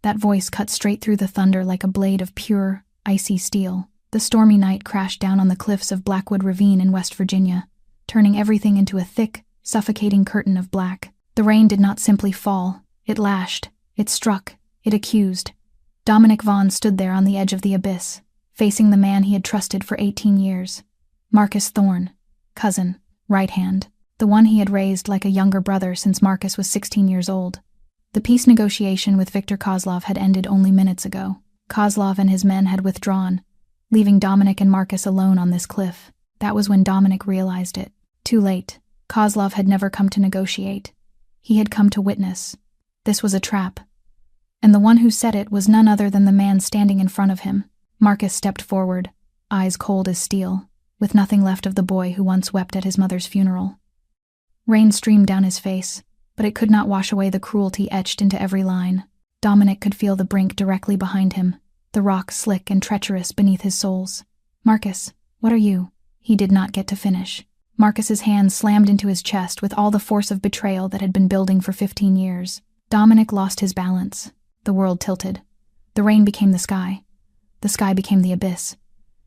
That voice cut straight through the thunder like a blade of pure, icy steel. The stormy night crashed down on the cliffs of Blackwood Ravine in West Virginia, turning everything into a thick, suffocating curtain of black. The rain did not simply fall. It lashed. It struck. It accused. Dominic Vaughn stood there on the edge of the abyss, facing the man he had trusted for 18 years. Marcus Thorne, cousin, right hand, the one he had raised like a younger brother since Marcus was 16 years old. The peace negotiation with Viktor Kozlov had ended only minutes ago. Kozlov and his men had withdrawn, leaving Dominic and Marcus alone on this cliff. That was when Dominic realized it. Too late. Kozlov had never come to negotiate. He had come to witness. This was a trap. And the one who set it was none other than the man standing in front of him. Marcus stepped forward, eyes cold as steel, with nothing left of the boy who once wept at his mother's funeral. Rain streamed down his face, but it could not wash away the cruelty etched into every line. Dominic could feel the brink directly behind him, the rock slick and treacherous beneath his soles. "Marcus, what are you?" He did not get to finish. Marcus's hand slammed into his chest with all the force of betrayal that had been building for 15 years. Dominic lost his balance. The world tilted. The rain became the sky. The sky became the abyss.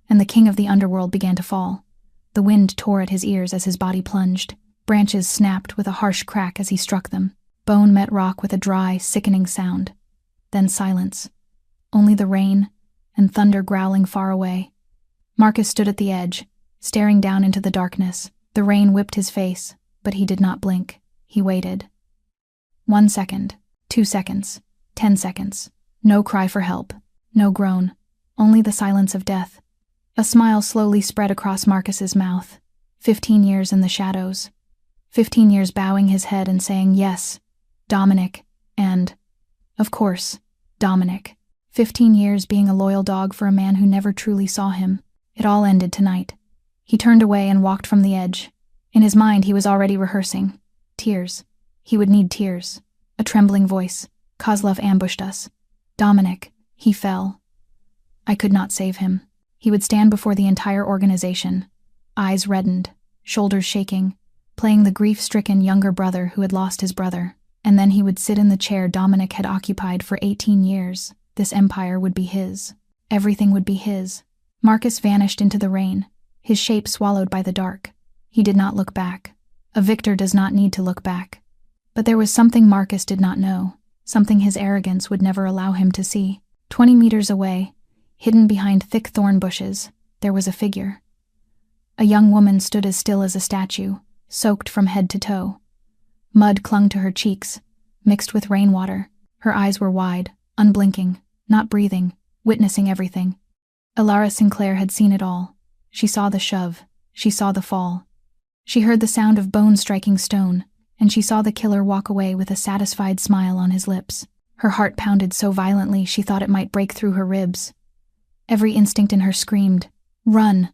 And the king of the underworld began to fall. The wind tore at his ears as his body plunged. Branches snapped with a harsh crack as he struck them. Bone met rock with a dry, sickening sound. Then silence. Only the rain and thunder growling far away. Marcus stood at the edge, staring down into the darkness. The rain whipped his face, but he did not blink. He waited. 1 second, 2 seconds, 10 seconds. No cry for help, no groan, only the silence of death. A smile slowly spread across Marcus's mouth. 15 years in the shadows. 15 years bowing his head and saying yes, Dominic, and, of course, Dominic. 15 years being a loyal dog for a man who never truly saw him. It all ended tonight. He turned away and walked from the edge. In his mind, he was already rehearsing. Tears. He would need tears. A trembling voice. Kozlov ambushed us. Dominic. He fell. I could not save him. He would stand before the entire organization, eyes reddened, shoulders shaking, playing the grief-stricken younger brother who had lost his brother. And then he would sit in the chair Dominic had occupied for 18 years. This empire would be his. Everything would be his. Marcus vanished into the rain, his shape swallowed by the dark. He did not look back. A victor does not need to look back. But there was something Marcus did not know, something his arrogance would never allow him to see. 20 meters away, hidden behind thick thorn bushes, there was a figure. A young woman stood as still as a statue, soaked from head to toe. Mud clung to her cheeks, mixed with rainwater. Her eyes were wide, unblinking, not breathing, witnessing everything. Alara Sinclair had seen it all. She saw the shove. She saw the fall. She heard the sound of bone striking stone, and she saw the killer walk away with a satisfied smile on his lips. Her heart pounded so violently she thought it might break through her ribs. Every instinct in her screamed, "Run!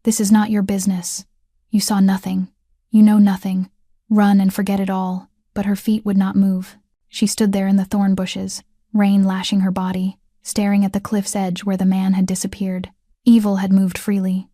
This is not your business. You saw nothing. You know nothing. Run and forget it all." But her feet would not move. She stood there in the thorn bushes, rain lashing her body, staring at the cliff's edge where the man had disappeared. Evil had moved freely.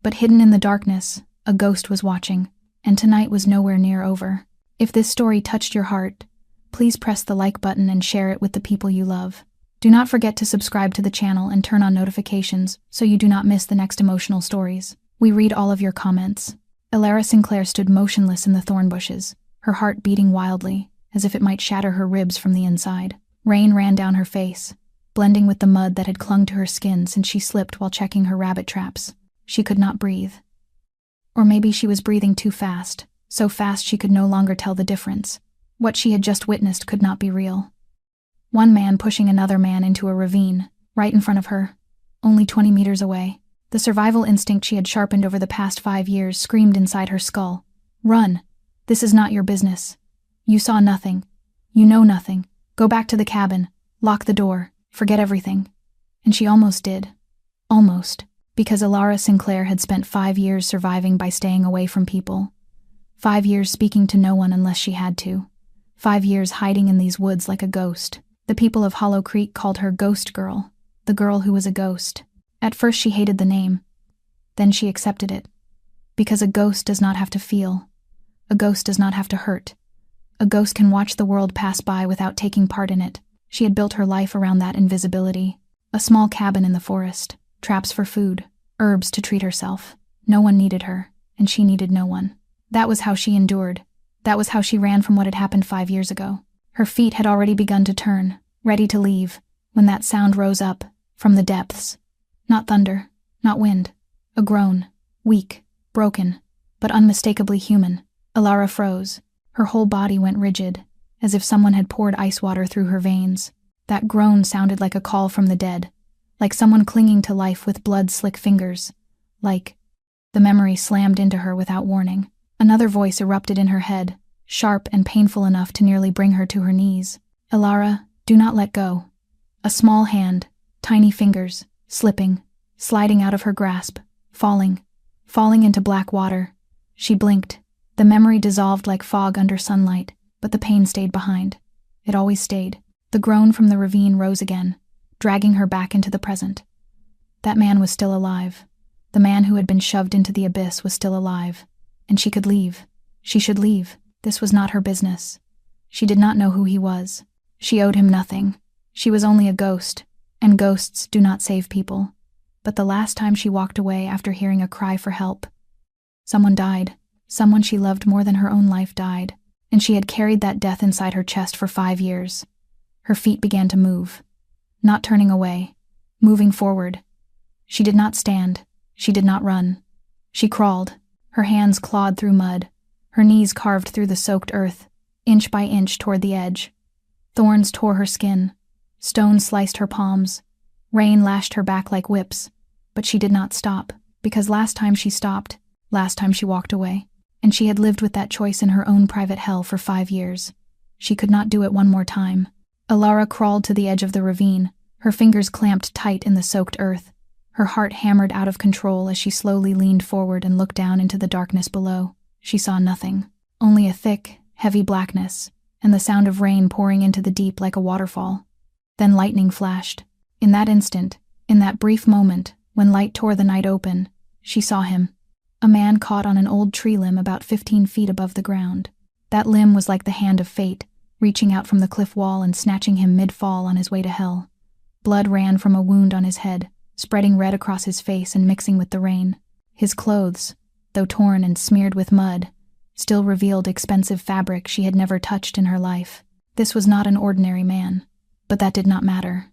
But hidden in the darkness, a ghost was watching, and tonight was nowhere near over. If this story touched your heart, please press the like button and share it with the people you love. Do not forget to subscribe to the channel and turn on notifications so you do not miss the next emotional stories. We read all of your comments. Alara Sinclair stood motionless in the thorn bushes, her heart beating wildly, as if it might shatter her ribs from the inside. Rain ran down her face, blending with the mud that had clung to her skin since she slipped while checking her rabbit traps. She could not breathe. Or maybe she was breathing too fast, so fast she could no longer tell the difference. What she had just witnessed could not be real. One man pushing another man into a ravine, right in front of her, only 20 meters away. The survival instinct she had sharpened over the past 5 years screamed inside her skull. "Run! This is not your business. You saw nothing. You know nothing. Go back to the cabin. Lock the door. Forget everything." And she almost did. Almost. Because Alara Sinclair had spent 5 years surviving by staying away from people. 5 years speaking to no one unless she had to. 5 years hiding in these woods like a ghost. The people of Hollow Creek called her Ghost Girl, the girl who was a ghost. At first she hated the name. Then she accepted it. Because a ghost does not have to feel. A ghost does not have to hurt. A ghost can watch the world pass by without taking part in it. She had built her life around that invisibility. A small cabin in the forest, traps for food, herbs to treat herself. No one needed her, and she needed no one. That was how she endured. That was how she ran from what had happened 5 years ago. Her feet had already begun to turn, ready to leave, when that sound rose up, from the depths. Not thunder, not wind. A groan, weak, broken, but unmistakably human. Alara froze. Her whole body went rigid, as if someone had poured ice water through her veins. That groan sounded like a call from the dead, like someone clinging to life with blood-slick fingers, like... The memory slammed into her without warning. Another voice erupted in her head, sharp and painful enough to nearly bring her to her knees. Alara, do not let go. A small hand, tiny fingers, slipping, sliding out of her grasp, falling into black water. She blinked. The memory dissolved like fog under sunlight, but the pain stayed behind. It always stayed. The groan from the ravine rose again, dragging her back into the present. That man was still alive. The man who had been shoved into the abyss was still alive. And she could leave. She should leave. This was not her business. She did not know who he was. She owed him nothing. She was only a ghost, and ghosts do not save people. But the last time she walked away after hearing a cry for help, someone died. Someone she loved more than her own life died, and she had carried that death inside her chest for 5 years. Her feet began to move, not turning away, moving forward. She did not stand. She did not run. She crawled. Her hands clawed through mud, her knees carved through the soaked earth, inch by inch toward the edge. Thorns tore her skin. Stones sliced her palms. Rain lashed her back like whips. But she did not stop, because last time she stopped, last time she walked away, and she had lived with that choice in her own private hell for 5 years. She could not do it one more time. Alara crawled to the edge of the ravine, her fingers clamped tight in the soaked earth. Her heart hammered out of control as she slowly leaned forward and looked down into the darkness below. She saw nothing, only a thick, heavy blackness, and the sound of rain pouring into the deep like a waterfall. Then lightning flashed. In that instant, in that brief moment, when light tore the night open, she saw him. A man caught on an old tree limb about 15 feet above the ground. That limb was like the hand of fate, reaching out from the cliff wall and snatching him mid-fall on his way to hell. Blood ran from a wound on his head, spreading red across his face and mixing with the rain. His clothes, though torn and smeared with mud, still revealed expensive fabric she had never touched in her life. This was not an ordinary man, but that did not matter.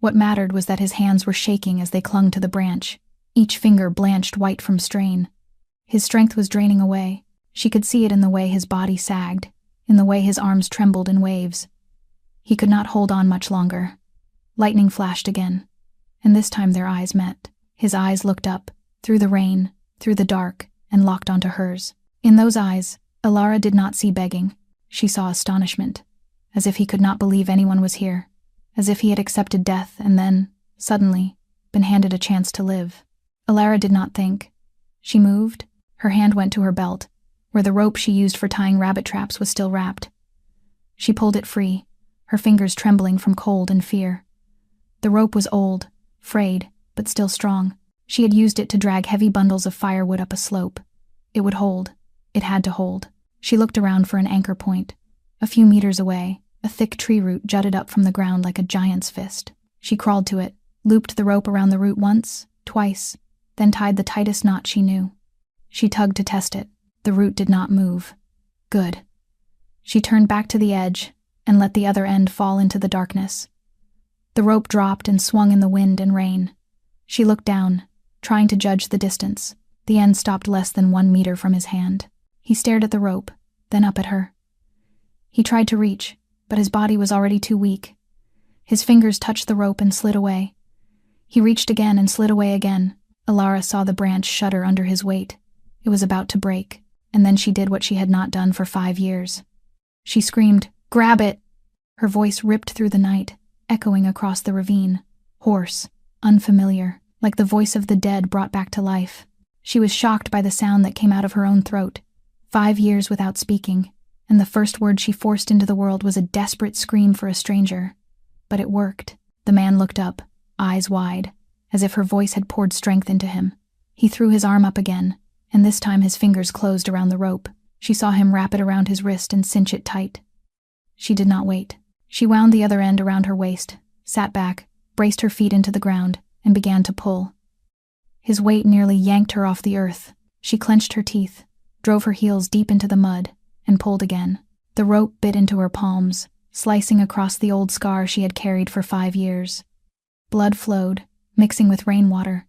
What mattered was that his hands were shaking as they clung to the branch, each finger blanched white from strain. His strength was draining away. She could see it in the way his body sagged, in the way his arms trembled in waves. He could not hold on much longer. Lightning flashed again, and this time their eyes met. His eyes looked up, through the rain, through the dark, and locked onto hers. In those eyes, Alara did not see begging. She saw astonishment, as if he could not believe anyone was here, as if he had accepted death and then, suddenly, been handed a chance to live. Alara did not think. She moved. Her hand went to her belt, where the rope she used for tying rabbit traps was still wrapped. She pulled it free, her fingers trembling from cold and fear. The rope was old, frayed, but still strong. She had used it to drag heavy bundles of firewood up a slope. It would hold. It had to hold. She looked around for an anchor point. A few meters away, a thick tree root jutted up from the ground like a giant's fist. She crawled to it, looped the rope around the root once, twice, then tied the tightest knot she knew. She tugged to test it. The root did not move. Good. She turned back to the edge and let the other end fall into the darkness. The rope dropped and swung in the wind and rain. She looked down, trying to judge the distance. The end stopped less than 1 meter from his hand. He stared at the rope, then up at her. He tried to reach, but his body was already too weak. His fingers touched the rope and slid away. He reached again and slid away again. Alara saw the branch shudder under his weight. It was about to break, and then she did what she had not done for 5 years. She screamed, "Grab it!" Her voice ripped through the night, echoing across the ravine, hoarse, unfamiliar, like the voice of the dead brought back to life. She was shocked by the sound that came out of her own throat. 5 years without speaking, and the first word she forced into the world was a desperate scream for a stranger. But it worked. The man looked up, eyes wide, as if her voice had poured strength into him. He threw his arm up again, and this time his fingers closed around the rope. She saw him wrap it around his wrist and cinch it tight. She did not wait. She wound the other end around her waist, sat back, braced her feet into the ground, and began to pull. His weight nearly yanked her off the earth. She clenched her teeth, drove her heels deep into the mud, and pulled again. The rope bit into her palms, slicing across the old scar she had carried for 5 years. Blood flowed, mixing with rainwater,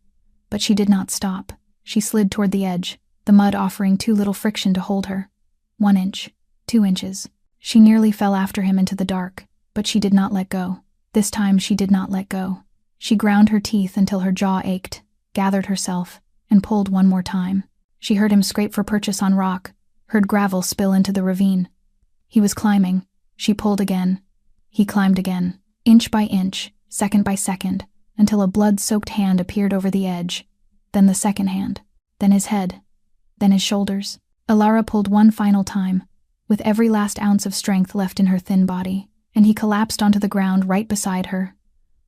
but she did not stop. She slid toward the edge, the mud offering too little friction to hold her. 1 inch, 2 inches. She nearly fell after him into the dark, but she did not let go. This time she did not let go. She ground her teeth until her jaw ached, gathered herself, and pulled one more time. She heard him scrape for purchase on rock, heard gravel spill into the ravine. He was climbing. She pulled again. He climbed again, inch by inch, second by second, until a blood-soaked hand appeared over the edge, then the second hand, then his head, then his shoulders. Alara pulled one final time, with every last ounce of strength left in her thin body, and he collapsed onto the ground right beside her,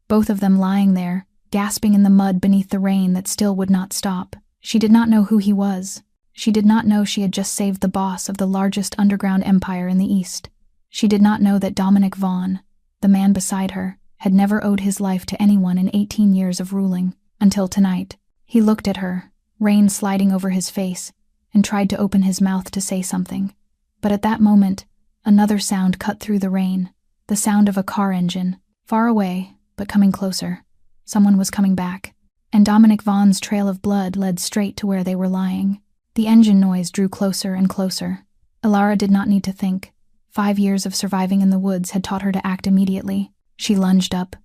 both of them lying there, gasping in the mud beneath the rain that still would not stop. She did not know who he was. She did not know she had just saved the boss of the largest underground empire in the East. She did not know that Dominic Vaughn, the man beside her, had never owed his life to anyone in 18 years of ruling, until tonight. He looked at her, rain sliding over his face, and tried to open his mouth to say something. But at that moment, another sound cut through the rain, the sound of a car engine, far away, but coming closer. Someone was coming back, and Dominic Vaughn's trail of blood led straight to where they were lying. The engine noise drew closer and closer. Alara did not need to think. 5 years of surviving in the woods had taught her to act immediately. She lunged up,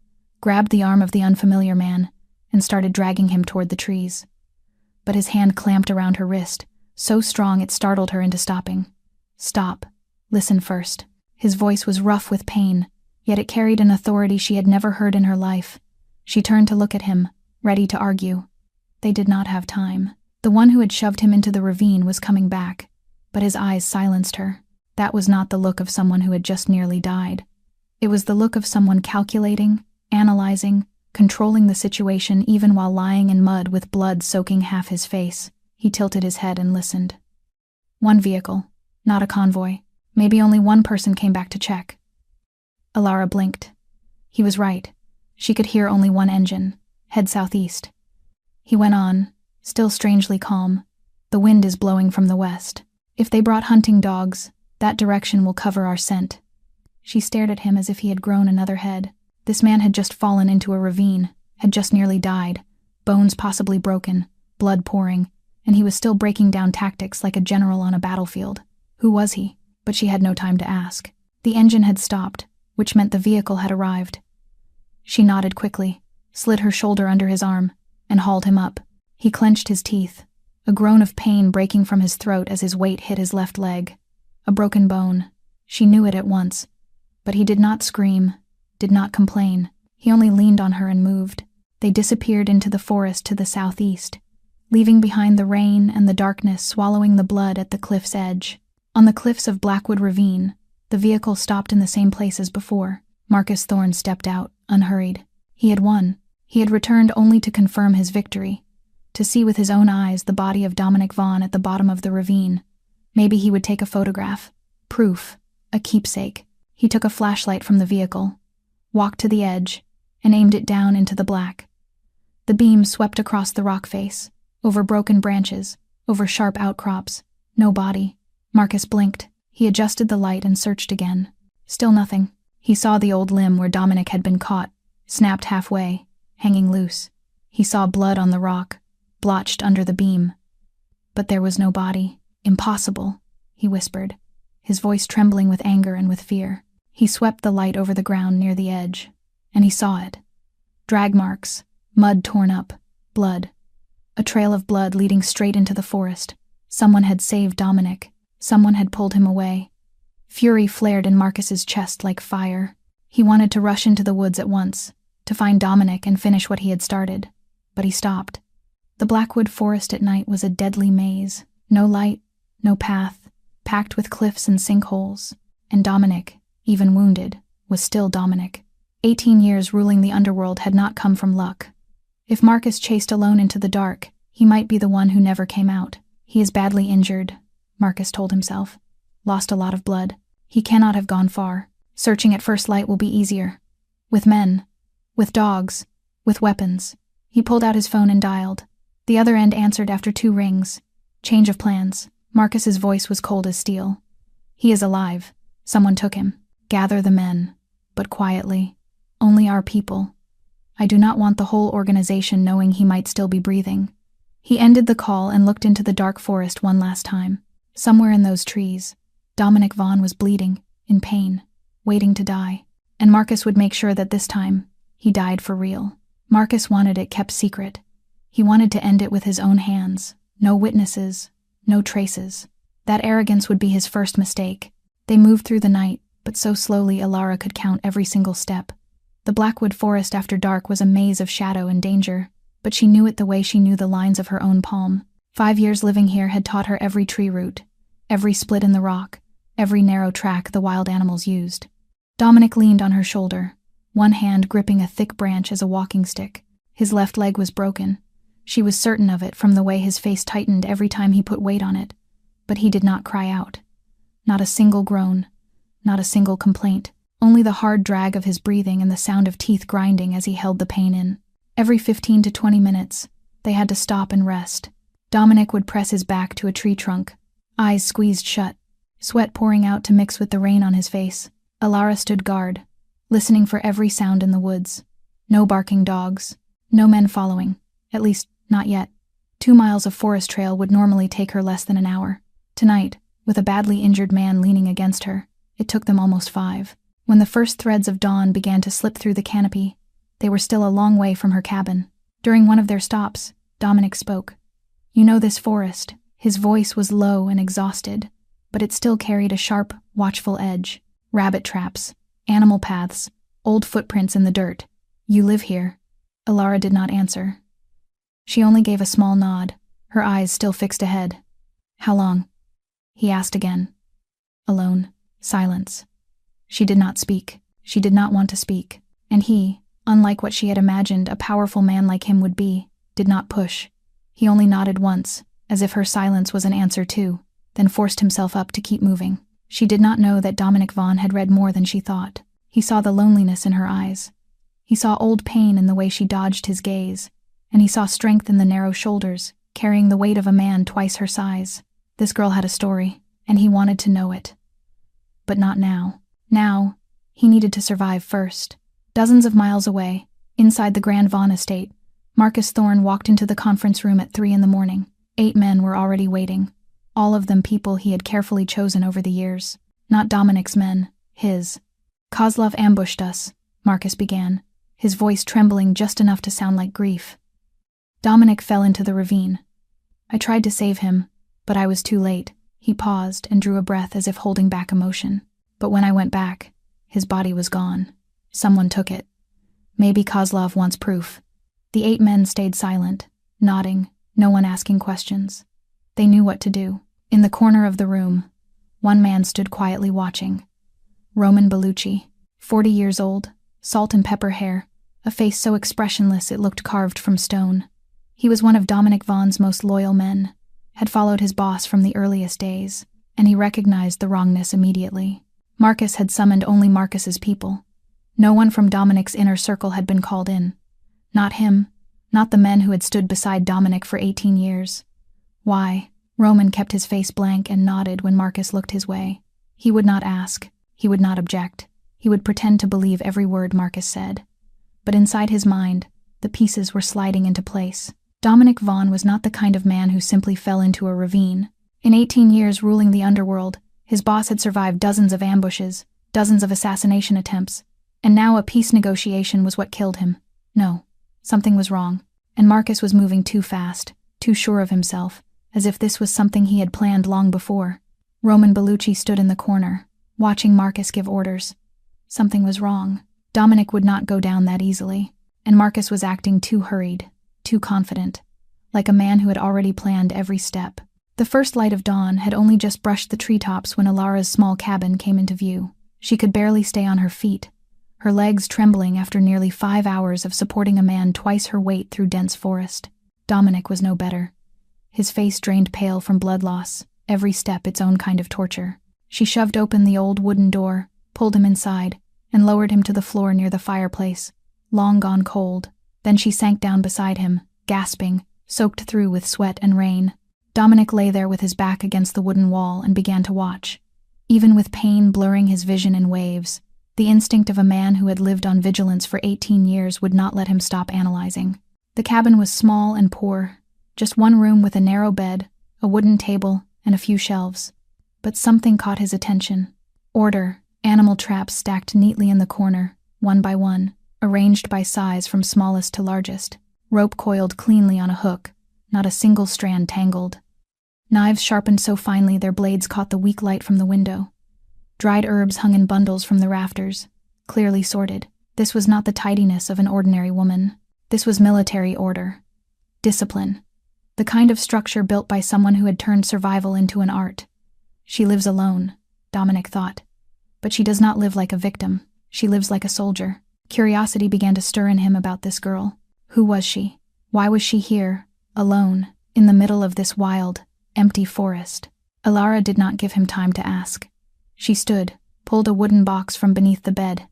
grabbed the arm of the unfamiliar man, and started dragging him toward the trees. But his hand clamped around her wrist, so strong it startled her into stopping. Stop. Listen first. His voice was rough with pain, yet it carried an authority she had never heard in her life. She turned to look at him, ready to argue. They did not have time. The one who had shoved him into the ravine was coming back, but his eyes silenced her. That was not the look of someone who had just nearly died. It was the look of someone calculating, analyzing, controlling the situation even while lying in mud with blood soaking half his face. He tilted his head and listened. One vehicle, not a convoy. Maybe only one person came back to check. Alara blinked. He was right. She could hear only one engine, head southeast. He went on, still strangely calm. The wind is blowing from the west. If they brought hunting dogs, that direction will cover our scent. She stared at him as if he had grown another head. This man had just fallen into a ravine, had just nearly died, bones possibly broken, blood pouring, and he was still breaking down tactics like a general on a battlefield. Who was he? But she had no time to ask. The engine had stopped, which meant the vehicle had arrived. She nodded quickly, slid her shoulder under his arm, and hauled him up. He clenched his teeth, a groan of pain breaking from his throat as his weight hit his left leg. A broken bone. She knew it at once. But he did not scream, did not complain. He only leaned on her and moved. They disappeared into the forest to the southeast, leaving behind the rain and the darkness swallowing the blood at the cliff's edge. On the cliffs of Blackwood Ravine, the vehicle stopped in the same place as before. Marcus Thorne stepped out, unhurried. He had won. He had returned only to confirm his victory, to see with his own eyes the body of Dominic Vaughn at the bottom of the ravine. Maybe he would take a photograph. Proof. A keepsake. He took a flashlight from the vehicle, walked to the edge, and aimed it down into the black. The beam swept across the rock face, over broken branches, over sharp outcrops. No body. Marcus blinked. He adjusted the light and searched again. Still nothing. He saw the old limb where Dominic had been caught, snapped halfway, hanging loose. He saw blood on the rock, blotched under the beam. But there was no body. Impossible, he whispered, his voice trembling with anger and with fear. He swept the light over the ground near the edge, and he saw it. Drag marks, mud torn up, blood. A trail of blood leading straight into the forest. Someone had saved Dominic. Someone had pulled him away. Fury flared in Marcus's chest like fire. He wanted to rush into the woods at once, to find Dominic and finish what he had started. But he stopped. The Blackwood forest at night was a deadly maze. No light, no path, packed with cliffs and sinkholes. And Dominic, even wounded, was still Dominic. 18 years ruling the underworld had not come from luck. If Marcus chased alone into the dark, he might be the one who never came out. He is badly injured, Marcus told himself. Lost a lot of blood. He cannot have gone far. Searching at first light will be easier. With men. With dogs. With weapons. He pulled out his phone and dialed. The other end answered after 2 rings. Change of plans. Marcus's voice was cold as steel. He is alive. Someone took him. Gather the men. But quietly. Only our people. I do not want the whole organization knowing he might still be breathing. He ended the call and looked into the dark forest one last time. Somewhere in those trees, Dominic Vaughn was bleeding, in pain, waiting to die. And Marcus would make sure that this time, he died for real. Marcus wanted it kept secret. He wanted to end it with his own hands. No witnesses, no traces. That arrogance would be his first mistake. They moved through the night, but so slowly Alara could count every single step. The Blackwood Forest after dark was a maze of shadow and danger, but she knew it the way she knew the lines of her own palm. 5 years living here had taught her every tree root, every split in the rock, every narrow track the wild animals used. Dominic leaned on her shoulder, one hand gripping a thick branch as a walking stick. His left leg was broken. She was certain of it from the way his face tightened every time he put weight on it. But he did not cry out. Not a single groan. Not a single complaint. Only the hard drag of his breathing and the sound of teeth grinding as he held the pain in. Every 15 to 20 minutes, they had to stop and rest. Dominic would press his back to a tree trunk, eyes squeezed shut, sweat pouring out to mix with the rain on his face. Alara stood guard, listening for every sound in the woods. No barking dogs, no men following, at least not yet. 2 miles of forest trail would normally take her less than an hour. Tonight, with a badly injured man leaning against her, it took them almost 5. When the first threads of dawn began to slip through the canopy, they were still a long way from her cabin. During one of their stops, Dominic spoke. You know this forest. His voice was low and exhausted, but it still carried a sharp, watchful edge. Rabbit traps, animal paths, old footprints in the dirt. You live here. Alara did not answer. She only gave a small nod, her eyes still fixed ahead. How long? He asked again. Alone. Silence. She did not speak. She did not want to speak. And he, unlike what she had imagined a powerful man like him would be, did not push. He only nodded once, as if her silence was an answer too, then forced himself up to keep moving. She did not know that Dominic Vaughn had read more than she thought. He saw the loneliness in her eyes. He saw old pain in the way she dodged his gaze, and he saw strength in the narrow shoulders, carrying the weight of a man twice her size. This girl had a story, and he wanted to know it. But not now. Now, he needed to survive first. Dozens of miles away, inside the Grand Vaughn estate, Marcus Thorne walked into the conference room at 3 a.m. 8 men were already waiting. All of them people he had carefully chosen over the years. Not Dominic's men, his. Kozlov ambushed us, Marcus began, his voice trembling just enough to sound like grief. Dominic fell into the ravine. I tried to save him, but I was too late. He paused and drew a breath as if holding back emotion. But when I went back, his body was gone. Someone took it. Maybe Kozlov wants proof. The 8 men stayed silent, nodding, no one asking questions. They knew what to do. In the corner of the room, one man stood quietly watching. Roman Bellucci, 40 years old, salt and pepper hair, a face so expressionless it looked carved from stone. He was one of Dominic Vaughn's most loyal men, had followed his boss from the earliest days, and he recognized the wrongness immediately. Marcus had summoned only Marcus's people. No one from Dominic's inner circle had been called in. Not him, not the men who had stood beside Dominic for 18 years. Why? Roman kept his face blank and nodded when Marcus looked his way. He would not ask. He would not object. He would pretend to believe every word Marcus said. But inside his mind, the pieces were sliding into place. Dominic Vaughn was not the kind of man who simply fell into a ravine. In 18 years ruling the underworld, his boss had survived dozens of ambushes, dozens of assassination attempts, and now a peace negotiation was what killed him. No, something was wrong, and Marcus was moving too fast, too sure of himself, as if this was something he had planned long before. Roman Bellucci stood in the corner, watching Marcus give orders. Something was wrong. Dominic would not go down that easily, and Marcus was acting too hurried, too confident, like a man who had already planned every step. The first light of dawn had only just brushed the treetops when Alara's small cabin came into view. She could barely stay on her feet, her legs trembling after nearly 5 hours of supporting a man twice her weight through dense forest. Dominic was no better. His face drained pale from blood loss, every step its own kind of torture. She shoved open the old wooden door, pulled him inside, and lowered him to the floor near the fireplace, long gone cold. Then she sank down beside him, gasping, soaked through with sweat and rain. Dominic lay there with his back against the wooden wall and began to watch. Even with pain blurring his vision in waves, the instinct of a man who had lived on vigilance for 18 years would not let him stop analyzing. The cabin was small and poor, just one room with a narrow bed, a wooden table, and a few shelves. But something caught his attention. Order, animal traps stacked neatly in the corner, one by one, arranged by size from smallest to largest, rope coiled cleanly on a hook, not a single strand tangled. Knives sharpened so finely their blades caught the weak light from the window. Dried herbs hung in bundles from the rafters, clearly sorted. This was not the tidiness of an ordinary woman. This was military order. Discipline. The kind of structure built by someone who had turned survival into an art. She lives alone, Dominic thought. But she does not live like a victim. She lives like a soldier. Curiosity began to stir in him about this girl. Who was she? Why was she here, alone, in the middle of this wild, empty forest? Alara did not give him time to ask. She stood, pulled a wooden box from beneath the bed,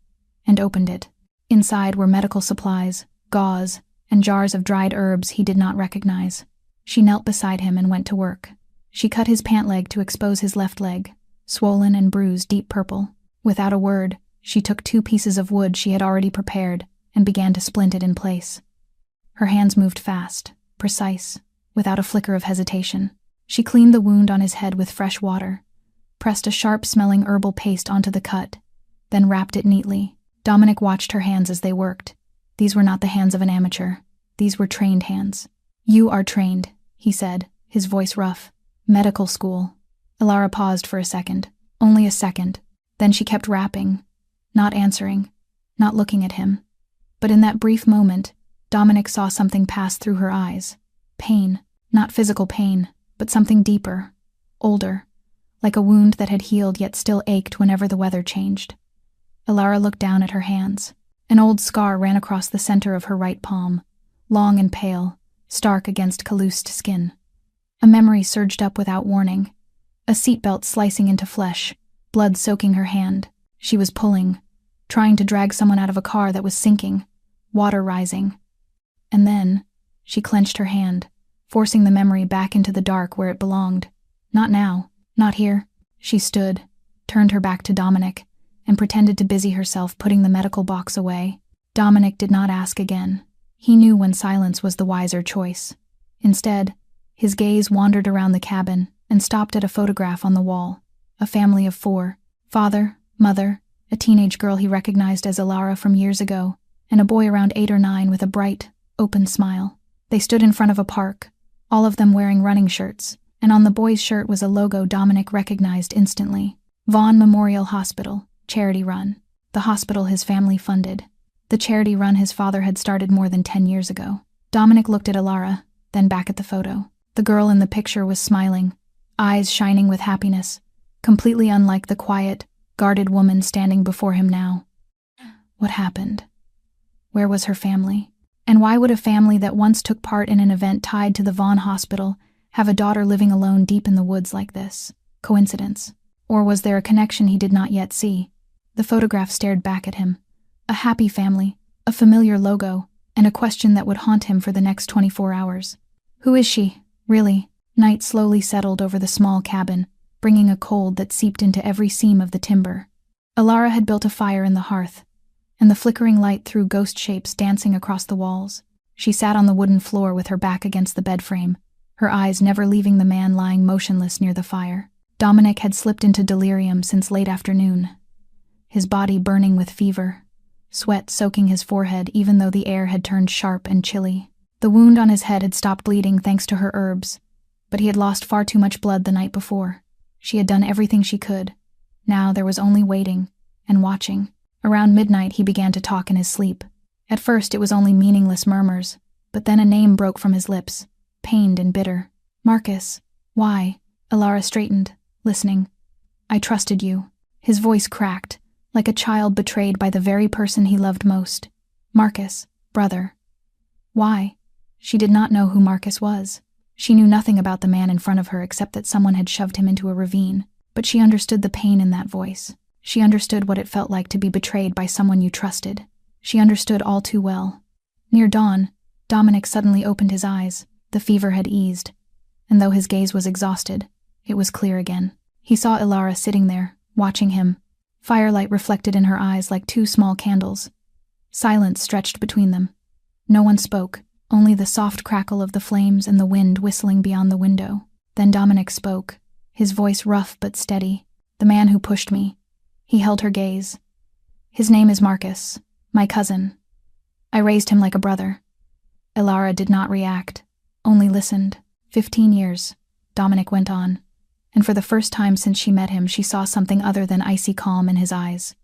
and opened it. Inside were medical supplies, gauze, and jars of dried herbs he did not recognize. She knelt beside him and went to work. She cut his pant leg to expose his left leg, swollen and bruised deep purple. Without a word, she took 2 pieces of wood she had already prepared and began to splint it in place. Her hands moved fast, precise, without a flicker of hesitation. She cleaned the wound on his head with fresh water, pressed a sharp-smelling herbal paste onto the cut, then wrapped it neatly. Dominic watched her hands as they worked. These were not the hands of an amateur. These were trained hands. "You are trained," he said, his voice rough. "Medical school." Alara paused for a second. Only a second. Then she kept rapping, not answering, not looking at him. But in that brief moment, Dominic saw something pass through her eyes. Pain. Not physical pain, but something deeper, older, like a wound that had healed yet still ached whenever the weather changed. Alara looked down at her hands. An old scar ran across the center of her right palm, long and pale, stark against calloused skin. A memory surged up without warning. A seatbelt slicing into flesh, blood soaking her hand. She was pulling, trying to drag someone out of a car that was sinking, water rising. And then, she clenched her hand, forcing the memory back into the dark where it belonged. Not now, not here. She stood, turned her back to Dominic, and pretended to busy herself putting the medical box away. Dominic did not ask again. He knew when silence was the wiser choice. Instead, his gaze wandered around the cabin and stopped at a photograph on the wall. A family of 4. Father, mother, a teenage girl he recognized as Alara from years ago, and a boy around 8 or 9 with a bright, open smile. They stood in front of a park, all of them wearing running shirts, and on the boy's shirt was a logo Dominic recognized instantly. Vaughn Memorial Hospital, charity run. The hospital his family funded. The charity run his father had started more than 10 years ago. Dominic looked at Alara, then back at the photo. The girl in the picture was smiling, eyes shining with happiness, completely unlike the quiet, guarded woman standing before him now. What happened? Where was her family? And why would a family that once took part in an event tied to the Vaughn Hospital have a daughter living alone deep in the woods like this? Coincidence? Or was there a connection he did not yet see? The photograph stared back at him. A happy family, a familiar logo, and a question that would haunt him for the next 24 hours. Who is she, really? Night slowly settled over the small cabin, bringing a cold that seeped into every seam of the timber. Alara had built a fire in the hearth, and the flickering light threw ghost shapes dancing across the walls. She sat on the wooden floor with her back against the bed frame, her eyes never leaving the man lying motionless near the fire. Dominic had slipped into delirium since late afternoon, his body burning with fever, sweat soaking his forehead even though the air had turned sharp and chilly. The wound on his head had stopped bleeding thanks to her herbs, but he had lost far too much blood the night before. She had done everything she could. Now there was only waiting and watching. Around midnight he began to talk in his sleep. At first it was only meaningless murmurs, but then a name broke from his lips, pained and bitter. "Marcus." "Why?" Alara straightened, listening. "I trusted you." His voice cracked, like a child betrayed by the very person he loved most. "Marcus, brother." Why? She did not know who Marcus was. She knew nothing about the man in front of her except that someone had shoved him into a ravine, but she understood the pain in that voice. She understood what it felt like to be betrayed by someone you trusted. She understood all too well. Near dawn, Dominic suddenly opened his eyes. The fever had eased, and though his gaze was exhausted, it was clear again. He saw Ilara sitting there, watching him. Firelight reflected in her eyes like two small candles. Silence stretched between them. No one spoke, only the soft crackle of the flames and the wind whistling beyond the window. Then Dominic spoke, his voice rough but steady. "The man who pushed me." He held her gaze. "His name is Marcus, my cousin. I raised him like a brother." Ilara did not react, only listened. 15 years, Dominic went on, and for the first time since she met him, she saw something other than icy calm in his eyes.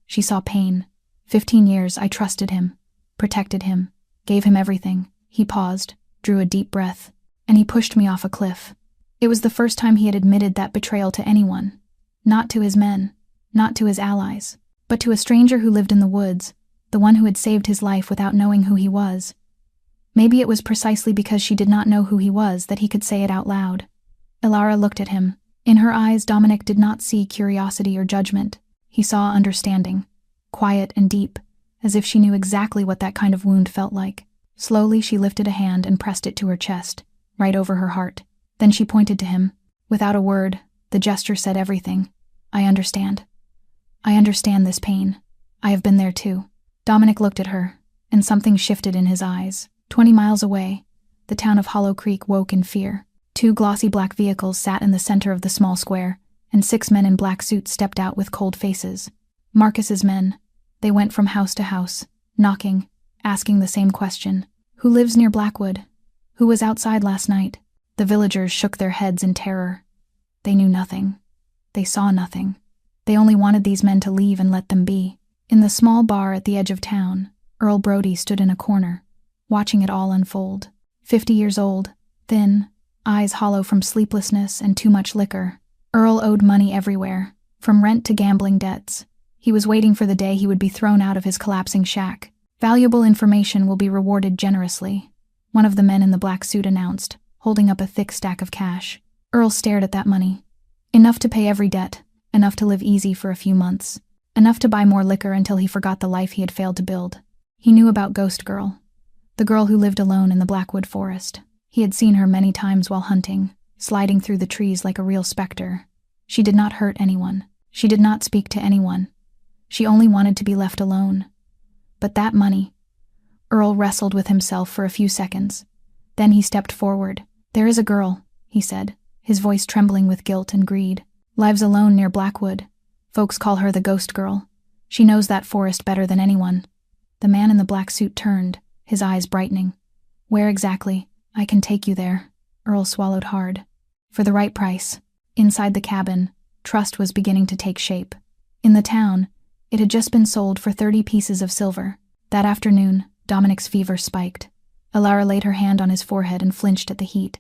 She saw pain. 15 years, I trusted him, protected him, gave him everything. He paused, drew a deep breath, and he pushed me off a cliff. It was the first time he had admitted that betrayal to anyone. Not to his men, not to his allies, but to a stranger who lived in the woods, the one who had saved his life without knowing who he was. Maybe it was precisely because she did not know who he was that he could say it out loud. Ilara looked at him. In her eyes, Dominic did not see curiosity or judgment. He saw understanding, quiet and deep, as if she knew exactly what that kind of wound felt like. Slowly, she lifted a hand and pressed it to her chest, right over her heart. Then she pointed to him. Without a word, the gesture said everything. "I understand. I understand this pain. I have been there too." Dominic looked at her, and something shifted in his eyes. 20 miles away, the town of Hollow Creek woke in fear. 2 glossy black vehicles sat in the center of the small square, and 6 men in black suits stepped out with cold faces. Marcus's men. They went from house to house, knocking, asking the same question. "Who lives near Blackwood? Who was outside last night?" The villagers shook their heads in terror. They knew nothing. They saw nothing. They only wanted these men to leave and let them be. In the small bar at the edge of town, Earl Brody stood in a corner, watching it all unfold. 50 years old, thin, eyes hollow from sleeplessness and too much liquor. Earl owed money everywhere, from rent to gambling debts. He was waiting for the day he would be thrown out of his collapsing shack. "Valuable information will be rewarded generously," one of the men in the black suit announced, holding up a thick stack of cash. Earl stared at that money. Enough to pay every debt, enough to live easy for a few months, enough to buy more liquor until he forgot the life he had failed to build. He knew about Ghost Girl, the girl who lived alone in the Blackwood forest. He had seen her many times while hunting, sliding through the trees like a real specter. She did not hurt anyone. She did not speak to anyone. She only wanted to be left alone. But that money... Earl wrestled with himself for a few seconds. Then he stepped forward. "There is a girl," he said, his voice trembling with guilt and greed. "Lives alone near Blackwood. Folks call her the Ghost Girl. She knows that forest better than anyone." The man in the black suit turned, his eyes brightening. "Where exactly? I can take you there." Earl swallowed hard. "For the right price." Inside the cabin, trust was beginning to take shape. In the town, it had just been sold for 30 pieces of silver. That afternoon, Dominic's fever spiked. Ilara laid her hand on his forehead and flinched at the heat.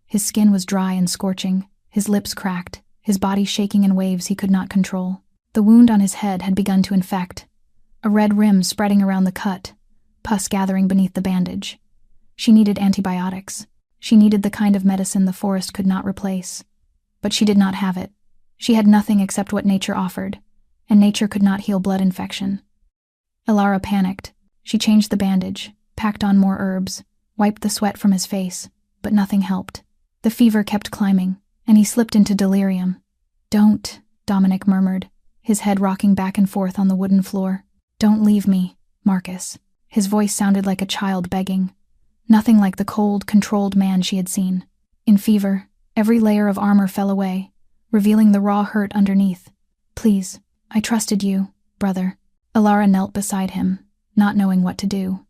His skin was dry and scorching, his lips cracked, his body shaking in waves he could not control. The wound on his head had begun to infect, a red rim spreading around the cut, pus gathering beneath the bandage. She needed antibiotics. She needed the kind of medicine the forest could not replace. But she did not have it. She had nothing except what nature offered, and nature could not heal blood infection. Ilara panicked. She changed the bandage, packed on more herbs, wiped the sweat from his face, but nothing helped. The fever kept climbing, and he slipped into delirium. "Don't," Dominic murmured, his head rocking back and forth on the wooden floor. "Don't leave me, Marcus." His voice sounded like a child begging. Nothing like the cold, controlled man she had seen. In fever, every layer of armor fell away, revealing the raw hurt underneath. "Please, I trusted you, brother." Ilara knelt beside him, not knowing what to do.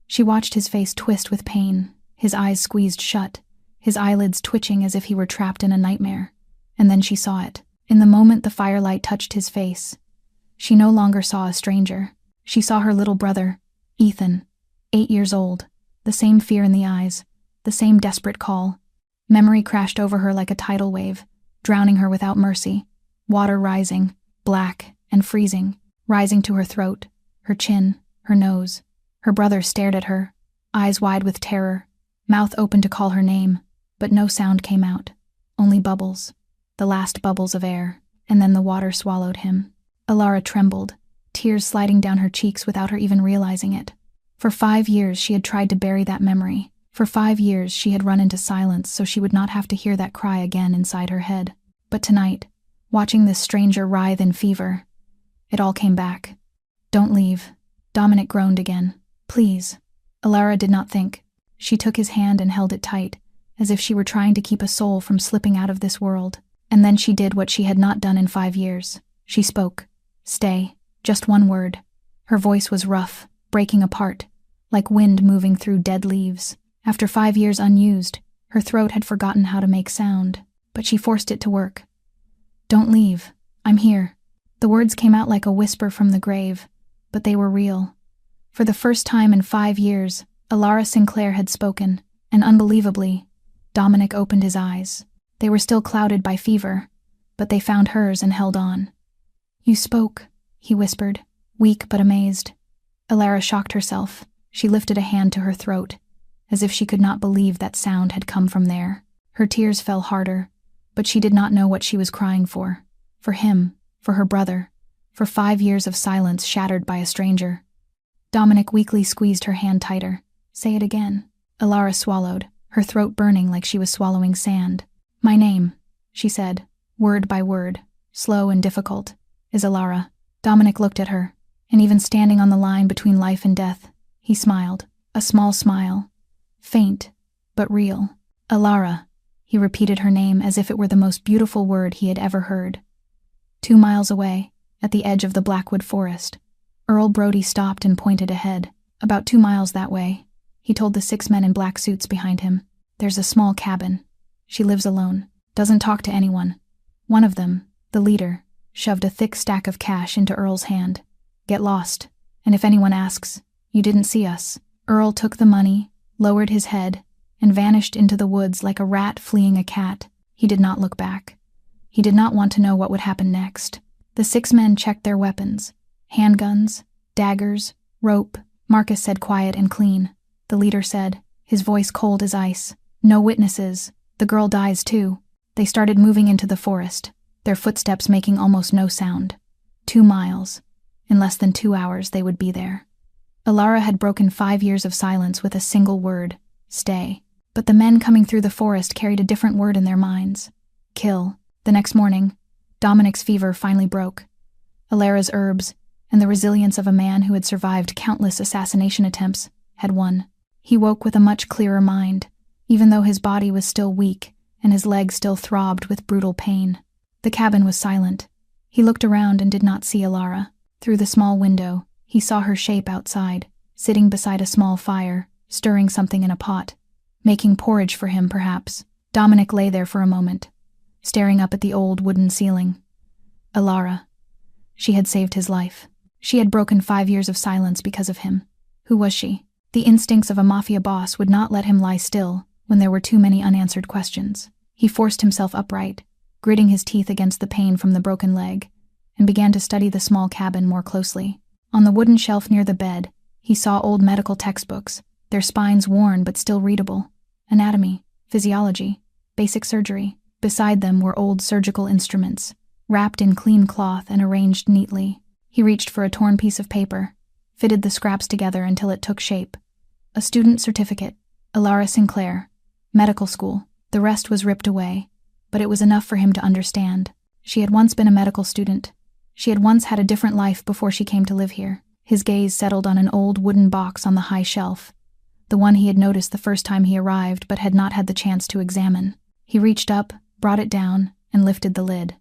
She watched his face twist with pain, his eyes squeezed shut, his eyelids twitching as if he were trapped in a nightmare. And then she saw it. In the moment the firelight touched his face, she no longer saw a stranger. She saw her little brother, Ethan, 8 years old, the same fear in the eyes, the same desperate call. Memory crashed over her like a tidal wave, drowning her without mercy. Water rising, black and freezing, rising to her throat, her chin, her nose. Her brother stared at her, eyes wide with terror, mouth open to call her name, but no sound came out. Only bubbles, the last bubbles of air, and then the water swallowed him. Alara trembled, tears sliding down her cheeks without her even realizing it. For 5 years she had tried to bury that memory. For 5 years she had run into silence so she would not have to hear that cry again inside her head. But tonight, watching this stranger writhe in fever, it all came back. "Don't leave." Dominic groaned again. "Please." Alara did not think. She took his hand and held it tight, as if she were trying to keep a soul from slipping out of this world. And then she did what she had not done in 5 years. She spoke. "Stay." Just one word. Her voice was rough, breaking apart, like wind moving through dead leaves. After 5 years unused, her throat had forgotten how to make sound, but she forced it to work. "Don't leave. I'm here." The words came out like a whisper from the grave, but they were real. For the first time in 5 years, Alara Sinclair had spoken, and unbelievably, Dominic opened his eyes. They were still clouded by fever, but they found hers and held on. "You spoke," he whispered, weak but amazed. Alara shocked herself. She lifted a hand to her throat, as if she could not believe that sound had come from there. Her tears fell harder, but she did not know what she was crying for. For him, for her brother, for 5 years of silence shattered by a stranger. Dominic weakly squeezed her hand tighter. "Say it again." Alara swallowed, her throat burning like she was swallowing sand. "My name," she said, word by word, slow and difficult, "is Alara." Dominic looked at her, and even standing on the line between life and death, he smiled, a small smile, faint, but real. "Alara," he repeated her name as if it were the most beautiful word he had ever heard. 2 miles away, at the edge of the Blackwood Forest, Earl Brody stopped and pointed ahead. "About 2 miles that way," he told the 6 men in black suits behind him. "There's a small cabin. She lives alone, doesn't talk to anyone." One of them, the leader, shoved a thick stack of cash into Earl's hand. "Get lost, and if anyone asks, you didn't see us." Earl took the money, lowered his head, and vanished into the woods like a rat fleeing a cat. He did not look back. He did not want to know what would happen next. The 6 men checked their weapons. Handguns, daggers, rope. Marcus said quiet and clean. The leader said, his voice cold as ice, "No witnesses. The girl dies too." They started moving into the forest, their footsteps making almost no sound. 2 miles. In less than 2 hours they would be there. Alara had broken 5 years of silence with a single word, "Stay." But the men coming through the forest carried a different word in their minds, "Kill." The next morning, Dominic's fever finally broke. Alara's herbs, and the resilience of a man who had survived countless assassination attempts, had won. He woke with a much clearer mind, even though his body was still weak and his legs still throbbed with brutal pain. The cabin was silent. He looked around and did not see Alara. Through the small window, he saw her shape outside, sitting beside a small fire, stirring something in a pot. Making porridge for him, perhaps. Dominic lay there for a moment, staring up at the old wooden ceiling. Alara. She had saved his life. She had broken 5 years of silence because of him. Who was she? The instincts of a Mafia boss would not let him lie still when there were too many unanswered questions. He forced himself upright, gritting his teeth against the pain from the broken leg, and began to study the small cabin more closely. On the wooden shelf near the bed, he saw old medical textbooks, their spines worn but still readable. Anatomy, physiology, basic surgery. Beside them were old surgical instruments, wrapped in clean cloth and arranged neatly. He reached for a torn piece of paper, fitted the scraps together until it took shape. A student certificate, Alara Sinclair, medical school. The rest was ripped away, but it was enough for him to understand. She had once been a medical student. She had once had a different life before she came to live here. His gaze settled on an old wooden box on the high shelf, the one he had noticed the first time he arrived but had not had the chance to examine. He reached up, brought it down, and lifted the lid.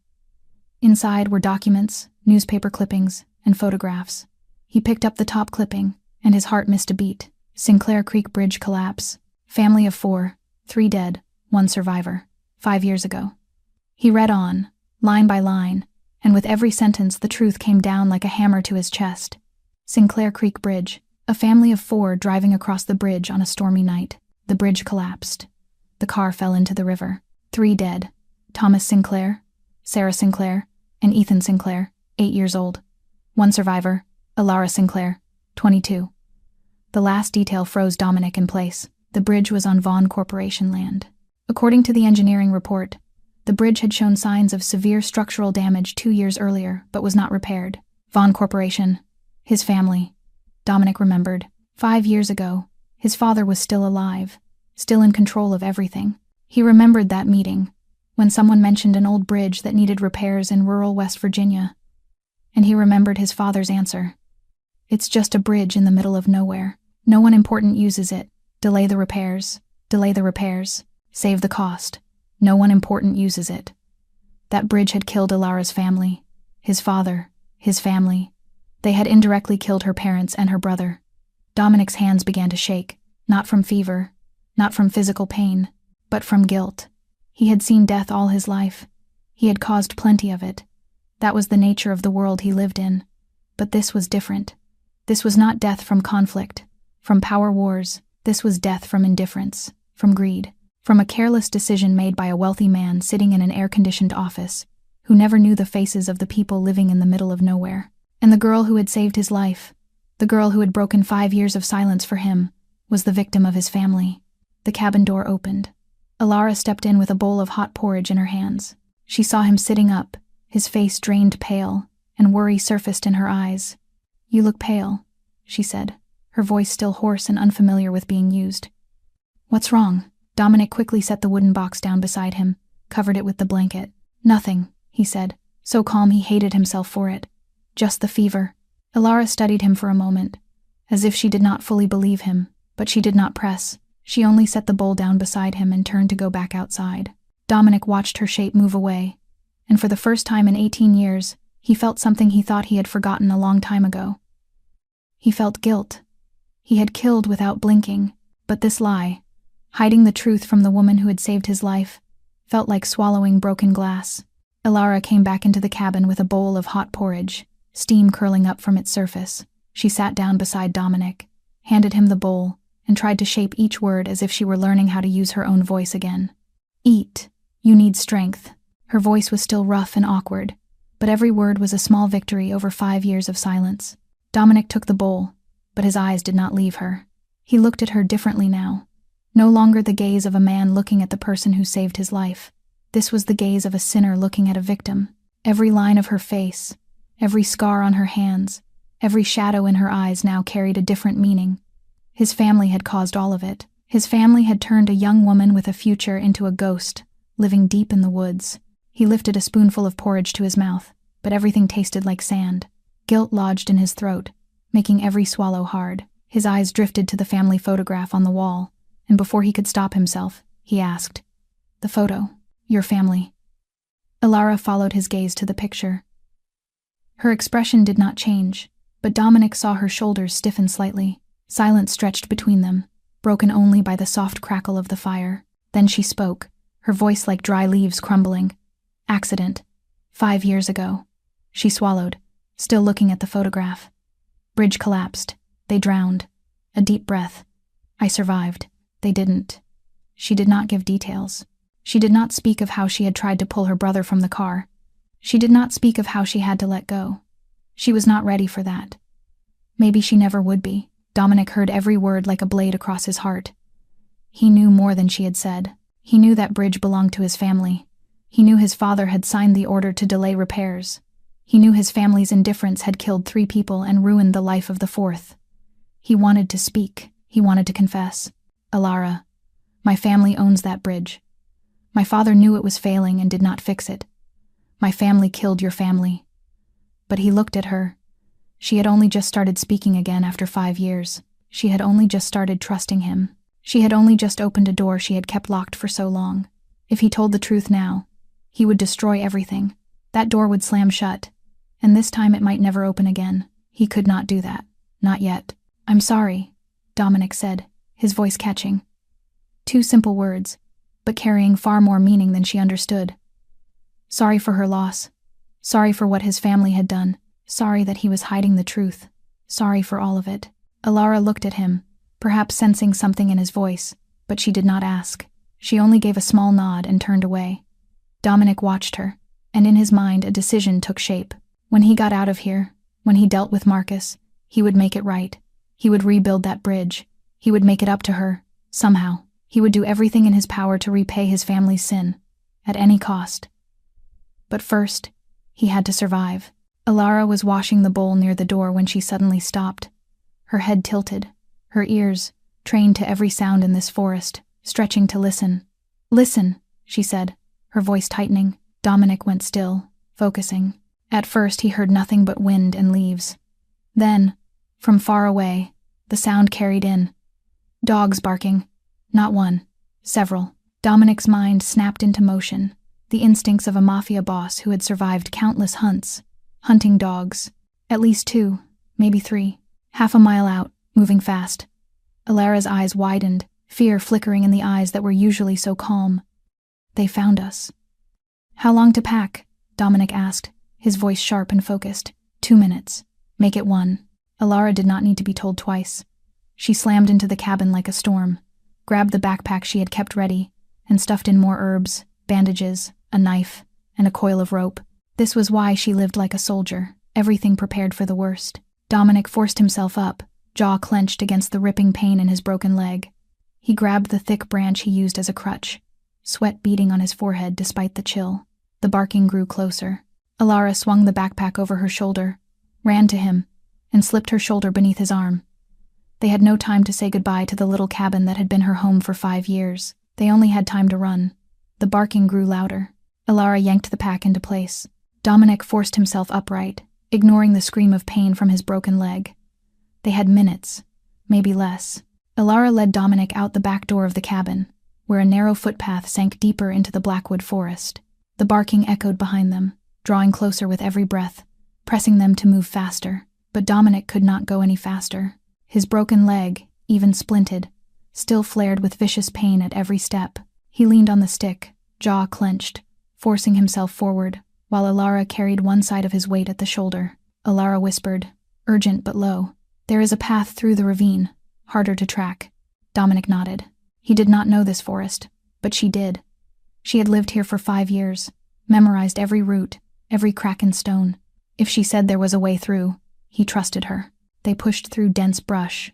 Inside were documents, newspaper clippings, and photographs. He picked up the top clipping, and his heart missed a beat. Sinclair Creek Bridge collapse. Family of 4, 3 dead, 1 survivor. 5 years ago. He read on, line by line, and with every sentence the truth came down like a hammer to his chest. Sinclair Creek Bridge. A family of 4 driving across the bridge on a stormy night. The bridge collapsed. The car fell into the river. 3 dead. Thomas Sinclair, Sarah Sinclair, and Ethan Sinclair, 8 years old. 1 survivor, Alara Sinclair, 22. The last detail froze Dominic in place. The bridge was on Vaughn Corporation land. According to the engineering report, The bridge had shown signs of severe structural damage 2 years earlier, but was not repaired. Vaughn Corporation. His family. Dominic remembered. 5 years ago, his father was still alive, still in control of everything. He remembered that meeting, when someone mentioned an old bridge that needed repairs in rural West Virginia. And he remembered his father's answer. It's just a bridge in the middle of nowhere. No one important uses it. Delay the repairs. Delay the repairs. Save the cost. No one important uses it. That bridge had killed Ilara's family. His father. His family. They had indirectly killed her parents and her brother. Dominic's hands began to shake, not from fever, not from physical pain, but from guilt. He had seen death all his life. He had caused plenty of it. That was the nature of the world he lived in. But this was different. This was not death from conflict, from power wars. This was death from indifference, from greed, from a careless decision made by a wealthy man sitting in an air-conditioned office, who never knew the faces of the people living in the middle of nowhere. And the girl who had saved his life, the girl who had broken 5 years of silence for him, was the victim of his family. The cabin door opened. Ilara stepped in with a bowl of hot porridge in her hands. She saw him sitting up, his face drained pale, and worry surfaced in her eyes. "You look pale," she said, her voice still hoarse and unfamiliar with being used. "What's wrong?" Dominic quickly set the wooden box down beside him, covered it with the blanket. "Nothing," he said, so calm he hated himself for it. "Just the fever." Ilara studied him for a moment, as if she did not fully believe him, but she did not press. She only set the bowl down beside him and turned to go back outside. Dominic watched her shape move away, and for the first time in 18 years, he felt something he thought he had forgotten a long time ago. He felt guilt. He had killed without blinking, but this lie, hiding the truth from the woman who had saved his life, felt like swallowing broken glass. Ilara came back into the cabin with a bowl of hot porridge, steam curling up from its surface. She sat down beside Dominic, handed him the bowl, and tried to shape each word as if she were learning how to use her own voice again. "Eat. You need strength." Her voice was still rough and awkward, but every word was a small victory over 5 years of silence. Dominic took the bowl, but his eyes did not leave her. He looked at her differently now. No longer the gaze of a man looking at the person who saved his life. This was the gaze of a sinner looking at a victim. Every line of her face, every scar on her hands, every shadow in her eyes now carried a different meaning. His family had caused all of it. His family had turned a young woman with a future into a ghost, living deep in the woods. He lifted a spoonful of porridge to his mouth, but everything tasted like sand. Guilt lodged in his throat, making every swallow hard. His eyes drifted to the family photograph on the wall, and before he could stop himself, he asked, "The photo, your family." Ilara followed his gaze to the picture. Her expression did not change, but Dominic saw her shoulders stiffen slightly. Silence stretched between them, broken only by the soft crackle of the fire. Then she spoke, her voice like dry leaves crumbling. "Accident. 5 years ago." She swallowed, still looking at the photograph. "Bridge collapsed. They drowned." A deep breath. "I survived. They didn't." She did not give details. She did not speak of how she had tried to pull her brother from the car. She did not speak of how she had to let go. She was not ready for that. Maybe she never would be. Dominic heard every word like a blade across his heart. He knew more than she had said. He knew that bridge belonged to his family. He knew his father had signed the order to delay repairs. He knew his family's indifference had killed 3 people and ruined the life of the 4th. He wanted to speak. He wanted to confess. "Ilara, my family owns that bridge. My father knew it was failing and did not fix it. My family killed your family." But he looked at her. She had only just started speaking again after 5 years. She had only just started trusting him. She had only just opened a door she had kept locked for so long. If he told the truth now, he would destroy everything. That door would slam shut, and this time it might never open again. He could not do that. Not yet. "I'm sorry," Dominic said, his voice catching. 2 simple words, but carrying far more meaning than she understood. Sorry for her loss. Sorry for what his family had done. Sorry that he was hiding the truth. Sorry for all of it. Ilara looked at him, perhaps sensing something in his voice, but she did not ask. She only gave a small nod and turned away. Dominic watched her, and in his mind a decision took shape. When he got out of here, when he dealt with Marcus, he would make it right. He would rebuild that bridge. He would make it up to her, somehow. He would do everything in his power to repay his family's sin. at any cost. But first, he had to survive. Alara was washing the bowl near the door when she suddenly stopped. Her head tilted, her ears, trained to every sound in this forest, stretching to listen. "Listen," she said, her voice tightening. Dominic went still, focusing. At first he heard nothing but wind and leaves. Then, from far away, the sound carried in. Dogs barking. Not one, several. Dominic's mind snapped into motion, the instincts of a Mafia boss who had survived countless hunts. Hunting dogs. At least 2, maybe 3. Half a mile out, moving fast. Alara's eyes widened, fear flickering in the eyes that were usually so calm. "They found us." "How long to pack?" Dominic asked, his voice sharp and focused. 2 minutes. Make it 1. Alara did not need to be told twice. She slammed into the cabin like a storm, grabbed the backpack she had kept ready, and stuffed in more herbs, bandages, a knife, and a coil of rope. This was why she lived like a soldier, everything prepared for the worst. Dominic forced himself up, jaw clenched against the ripping pain in his broken leg. He grabbed the thick branch he used as a crutch, sweat beading on his forehead despite the chill. The barking grew closer. Alara swung the backpack over her shoulder, ran to him, and slipped her shoulder beneath his arm. They had no time to say goodbye to the little cabin that had been her home for 5 years. They only had time to run. The barking grew louder. Alara yanked the pack into place. Dominic forced himself upright, ignoring the scream of pain from his broken leg. They had minutes, maybe less. Alara led Dominic out the back door of the cabin, where a narrow footpath sank deeper into the blackwood forest. The barking echoed behind them, drawing closer with every breath, pressing them to move faster. But Dominic could not go any faster. His broken leg, even splinted, still flared with vicious pain at every step. He leaned on the stick, jaw clenched, forcing himself forward, while Alara carried one side of his weight at the shoulder. Alara whispered, urgent but low, "There is a path through the ravine, harder to track." Dominic nodded. He did not know this forest, but she did. She had lived here for 5 years, memorized every route, every crack and stone. If she said there was a way through, he trusted her. They pushed through dense brush,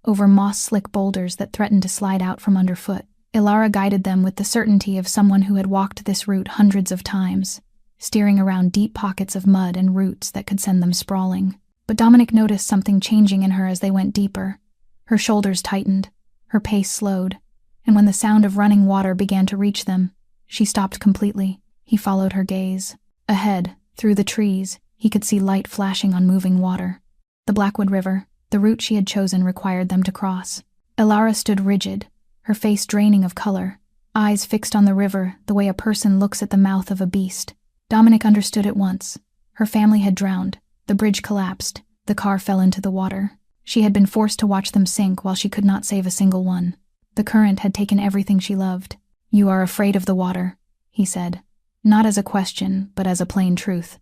over moss-slick boulders that threatened to slide out from underfoot. Alara guided them with the certainty of someone who had walked this route hundreds of times, steering around deep pockets of mud and roots that could send them sprawling. But Dominic noticed something changing in her as they went deeper. Her shoulders tightened, her pace slowed, and when the sound of running water began to reach them, she stopped completely. He followed her gaze. Ahead, through the trees, he could see light flashing on moving water. The Blackwood River, the route she had chosen, required them to cross. Alara stood rigid, her face draining of color, eyes fixed on the river the way a person looks at the mouth of a beast. Dominic understood at once. Her family had drowned, the bridge collapsed, the car fell into the water. She had been forced to watch them sink while she could not save a single one. The current had taken everything she loved. "You are afraid of the water," he said, not as a question, but as a plain truth.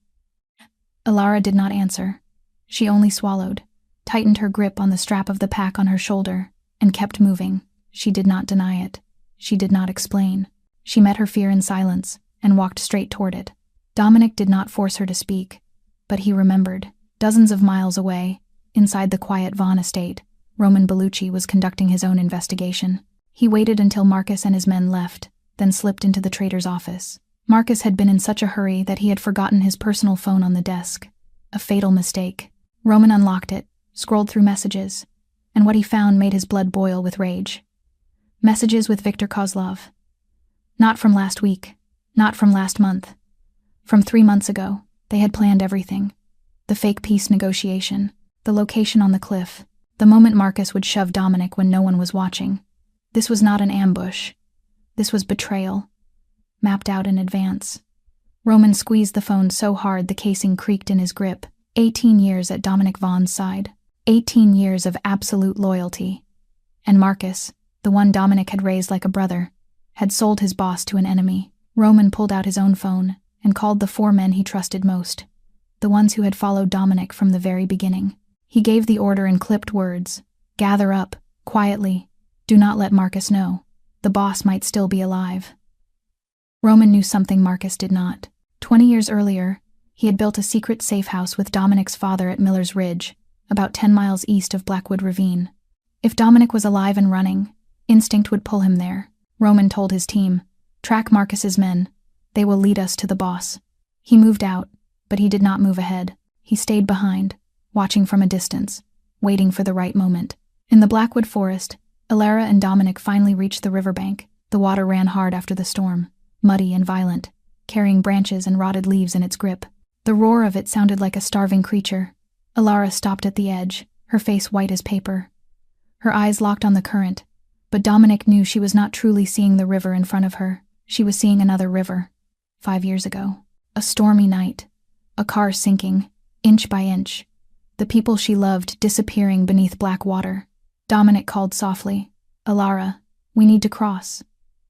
Alara did not answer. She only swallowed, tightened her grip on the strap of the pack on her shoulder, and kept moving. She did not deny it. She did not explain. She met her fear in silence and walked straight toward it. Dominic did not force her to speak, but he remembered. Dozens of miles away, inside the quiet Vaughn estate, Roman Bellucci was conducting his own investigation. He waited until Marcus and his men left, then slipped into the trader's office. Marcus had been in such a hurry that he had forgotten his personal phone on the desk. A fatal mistake. Roman unlocked it, scrolled through messages, and what he found made his blood boil with rage. Messages with Viktor Kozlov. Not from last week, not from last month. From 3 months ago, they had planned everything. The fake peace negotiation, the location on the cliff, the moment Marcus would shove Dominic when no one was watching. This was not an ambush. This was betrayal, mapped out in advance. Roman squeezed the phone so hard the casing creaked in his grip. 18 years at Dominic Vaughn's side. 18 years of absolute loyalty. And Marcus, the one Dominic had raised like a brother, had sold his boss to an enemy. Roman pulled out his own phone and called the 4 men he trusted most, the ones who had followed Dominic from the very beginning. He gave the order in clipped words. "Gather up, quietly. Do not let Marcus know. The boss might still be alive." Roman knew something Marcus did not. 20 years earlier, he had built a secret safe house with Dominic's father at Miller's Ridge, about 10 miles east of Blackwood Ravine. If Dominic was alive and running, instinct would pull him there. Roman told his team, "Track Marcus's men. They will lead us to the boss. He moved out, but he did not move ahead. He stayed behind, watching from a distance, waiting for the right moment. In the Blackwood forest, Alara and Dominic finally reached the riverbank. The water ran hard after the storm, muddy and violent, carrying branches and rotted leaves in its grip. The roar of it sounded like a starving creature. Alara stopped at the edge, her face white as paper. Her eyes locked on the current, but Dominic knew she was not truly seeing the river in front of her. She was seeing another river. 5 years ago. A stormy night. A car sinking, inch by inch. The people she loved disappearing beneath black water. Dominic called softly, "Alara, we need to cross."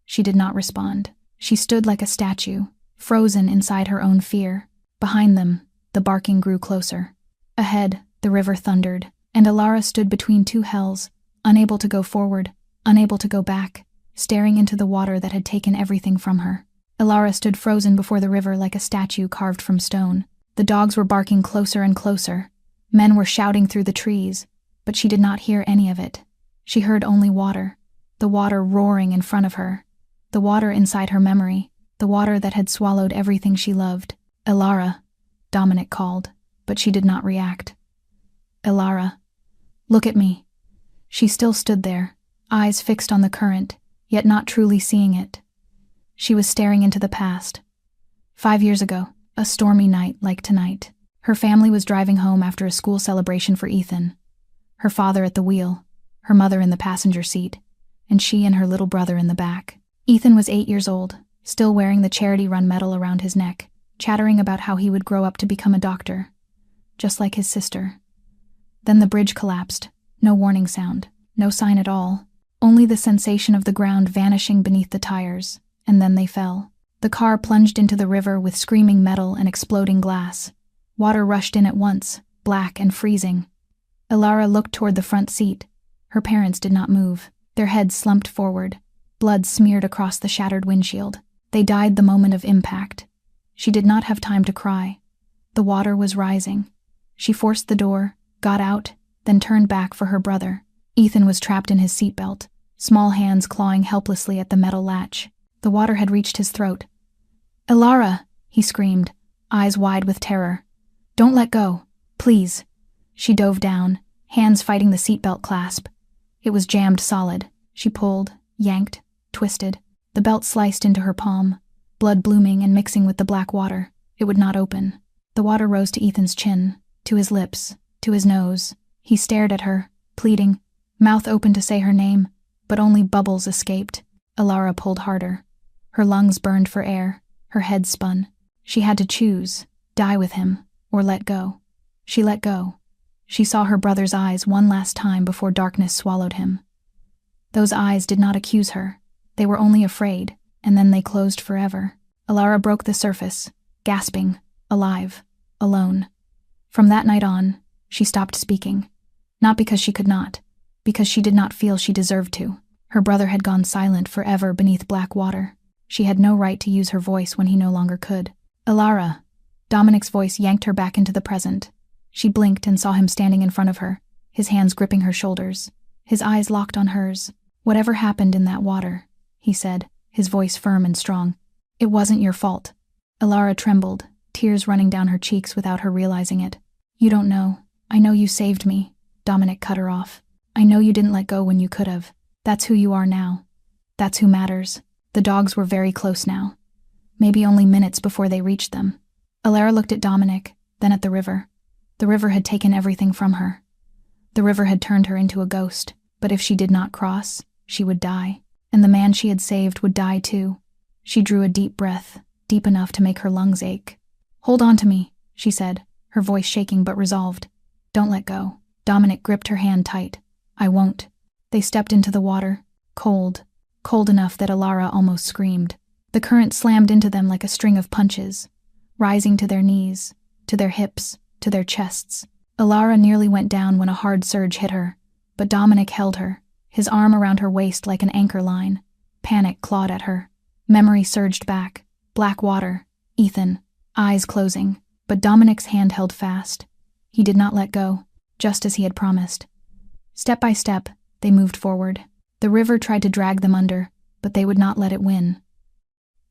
She did not respond. She stood like a statue, frozen inside her own fear. Behind them, the barking grew closer. Ahead, the river thundered, and Alara stood between two hells, unable to go forward, unable to go back, staring into the water that had taken everything from her. Alara stood frozen before the river like a statue carved from stone. The dogs were barking closer and closer. Men were shouting through the trees, but she did not hear any of it. She heard only water, the water roaring in front of her, the water inside her memory, the water that had swallowed everything she loved. "Alara," Dominic called, but she did not react. "Alara, look at me." She still stood there, eyes fixed on the current, yet not truly seeing it. She was staring into the past. 5 years ago, a stormy night like tonight. Her family was driving home after a school celebration for Ethan. Her father at the wheel, her mother in the passenger seat, and she and her little brother in the back. Ethan was 8 years old, still wearing the charity run medal around his neck, chattering about how he would grow up to become a doctor, just like his sister. Then the bridge collapsed. No warning sound, no sign at all, only the sensation of the ground vanishing beneath the tires, and then they fell. The car plunged into the river with screaming metal and exploding glass. Water rushed in at once, black and freezing. Alara looked toward the front seat. Her parents did not move, their heads slumped forward, blood smeared across the shattered windshield. They died the moment of impact. She did not have time to cry. The water was rising. She forced the door, got out, then turned back for her brother. Ethan was trapped in his seatbelt, small hands clawing helplessly at the metal latch. The water had reached his throat. "Alara!" he screamed, eyes wide with terror. "Don't let go, please." She dove down, hands fighting the seatbelt clasp. It was jammed solid. She pulled, yanked, twisted. The belt sliced into her palm, blood blooming and mixing with the black water. It would not open. The water rose to Ethan's chin, to his lips, to his nose. He stared at her, pleading, mouth open to say her name, but only bubbles escaped. Alara pulled harder. Her lungs burned for air, her head spun. She had to choose, die with him, or let go. She let go. She saw her brother's eyes one last time before darkness swallowed him. Those eyes did not accuse her. They were only afraid, and then they closed forever. Alara broke the surface, gasping, alive, alone. From that night on, she stopped speaking. Not because she could not, because she did not feel she deserved to. Her brother had gone silent forever beneath black water. She had no right to use her voice when he no longer could. "Alara!" Dominic's voice yanked her back into the present. She blinked and saw him standing in front of her, his hands gripping her shoulders, his eyes locked on hers. "Whatever happened in that water," he said, his voice firm and strong, "it wasn't your fault." Alara trembled, tears running down her cheeks without her realizing it. "You don't know. I know you saved me," Dominic cut her off. "I know you didn't let go when you could have. That's who you are now. That's who matters." The dogs were very close now, maybe only minutes before they reached them. Alara looked at Dominic, then at the river. The river had taken everything from her. The river had turned her into a ghost, but if she did not cross, she would die, and the man she had saved would die too. She drew a deep breath, deep enough to make her lungs ache. "Hold on to me," she said, her voice shaking but resolved. "Don't let go." Dominic gripped her hand tight. "I won't." They stepped into the water, cold enough that Alara almost screamed. The current slammed into them like a string of punches, rising to their knees, to their hips, to their chests. Alara nearly went down when a hard surge hit her, but Dominic held her, his arm around her waist like an anchor line. Panic clawed at her. Memory surged back. Black water, Ethan, eyes closing, but Dominic's hand held fast. He did not let go, just as he had promised. Step by step, they moved forward. The river tried to drag them under, but they would not let it win.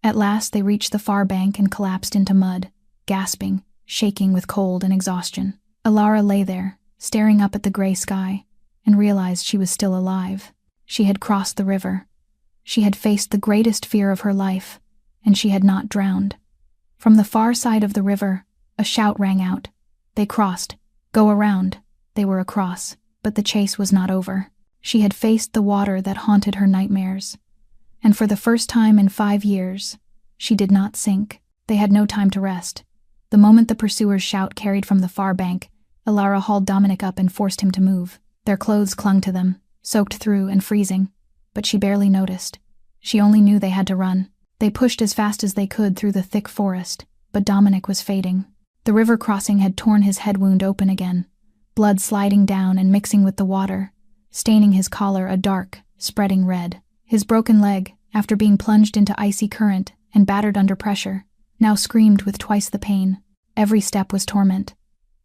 At last they reached the far bank and collapsed into mud, gasping, shaking with cold and exhaustion. Alara lay there, staring up at the gray sky, and realized she was still alive. She had crossed the river. She had faced the greatest fear of her life, and she had not drowned. From the far side of the river, a shout rang out. They crossed. Go around. They were across, but the chase was not over. She had faced the water that haunted her nightmares. And for the first time in 5 years, she did not sink. They had no time to rest. The moment the pursuer's shout carried from the far bank, Alara hauled Dominic up and forced him to move. Their clothes clung to them, soaked through and freezing, but she barely noticed. She only knew they had to run. They pushed as fast as they could through the thick forest, but Dominic was fading. The river crossing had torn his head wound open again, blood sliding down and mixing with the water, staining his collar a dark, spreading red. His broken leg, after being plunged into icy current and battered under pressure, now screamed with twice the pain. Every step was torment.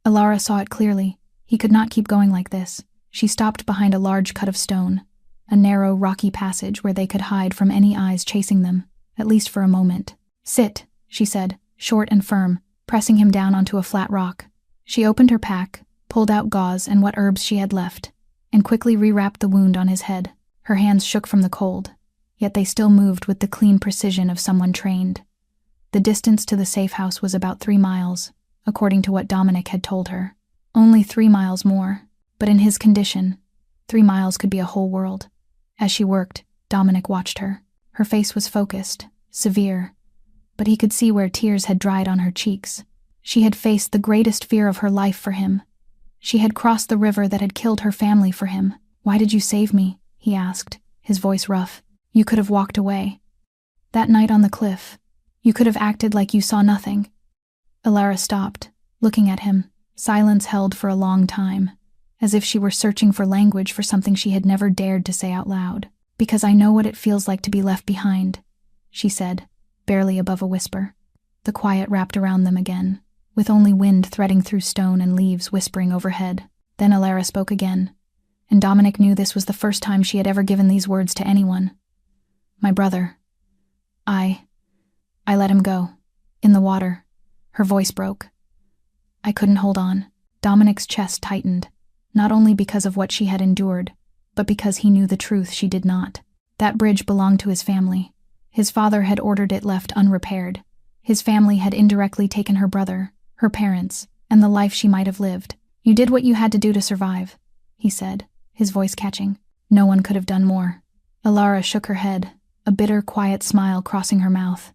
Alara saw it clearly. He could not keep going like this. She stopped behind a large cut of stone, a narrow, rocky passage where they could hide from any eyes chasing them, at least for a moment. "Sit," she said, short and firm, pressing him down onto a flat rock. She opened her pack, pulled out gauze and what herbs she had left, and quickly rewrapped the wound on his head. Her hands shook from the cold, yet they still moved with the clean precision of someone trained. The distance to the safe house was about 3 miles, according to what Dominic had told her. Only 3 miles more, but in his condition, 3 miles could be a whole world. As she worked, Dominic watched her. Her face was focused, severe, but he could see where tears had dried on her cheeks. She had faced the greatest fear of her life for him. She had crossed the river that had killed her family for him. "Why did you save me?" he asked, his voice rough. "You could have walked away. That night on the cliff, you could have acted like you saw nothing." Alara stopped, looking at him. Silence held for a long time, as if she were searching for language for something she had never dared to say out loud. "Because I know what it feels like to be left behind," she said, barely above a whisper. The quiet wrapped around them again, with only wind threading through stone and leaves whispering overhead. Then Alara spoke again, and Dominic knew this was the first time she had ever given these words to anyone. "My brother. I let him go. In the water." Her voice broke. "I couldn't hold on." Dominic's chest tightened, not only because of what she had endured, but because he knew the truth she did not. That bridge belonged to his family. His father had ordered it left unrepaired. His family had indirectly taken her brother, her parents, and the life she might have lived. "You did what you had to do to survive," he said, his voice catching. "No one could have done more." Alara shook her head, a bitter, quiet smile crossing her mouth.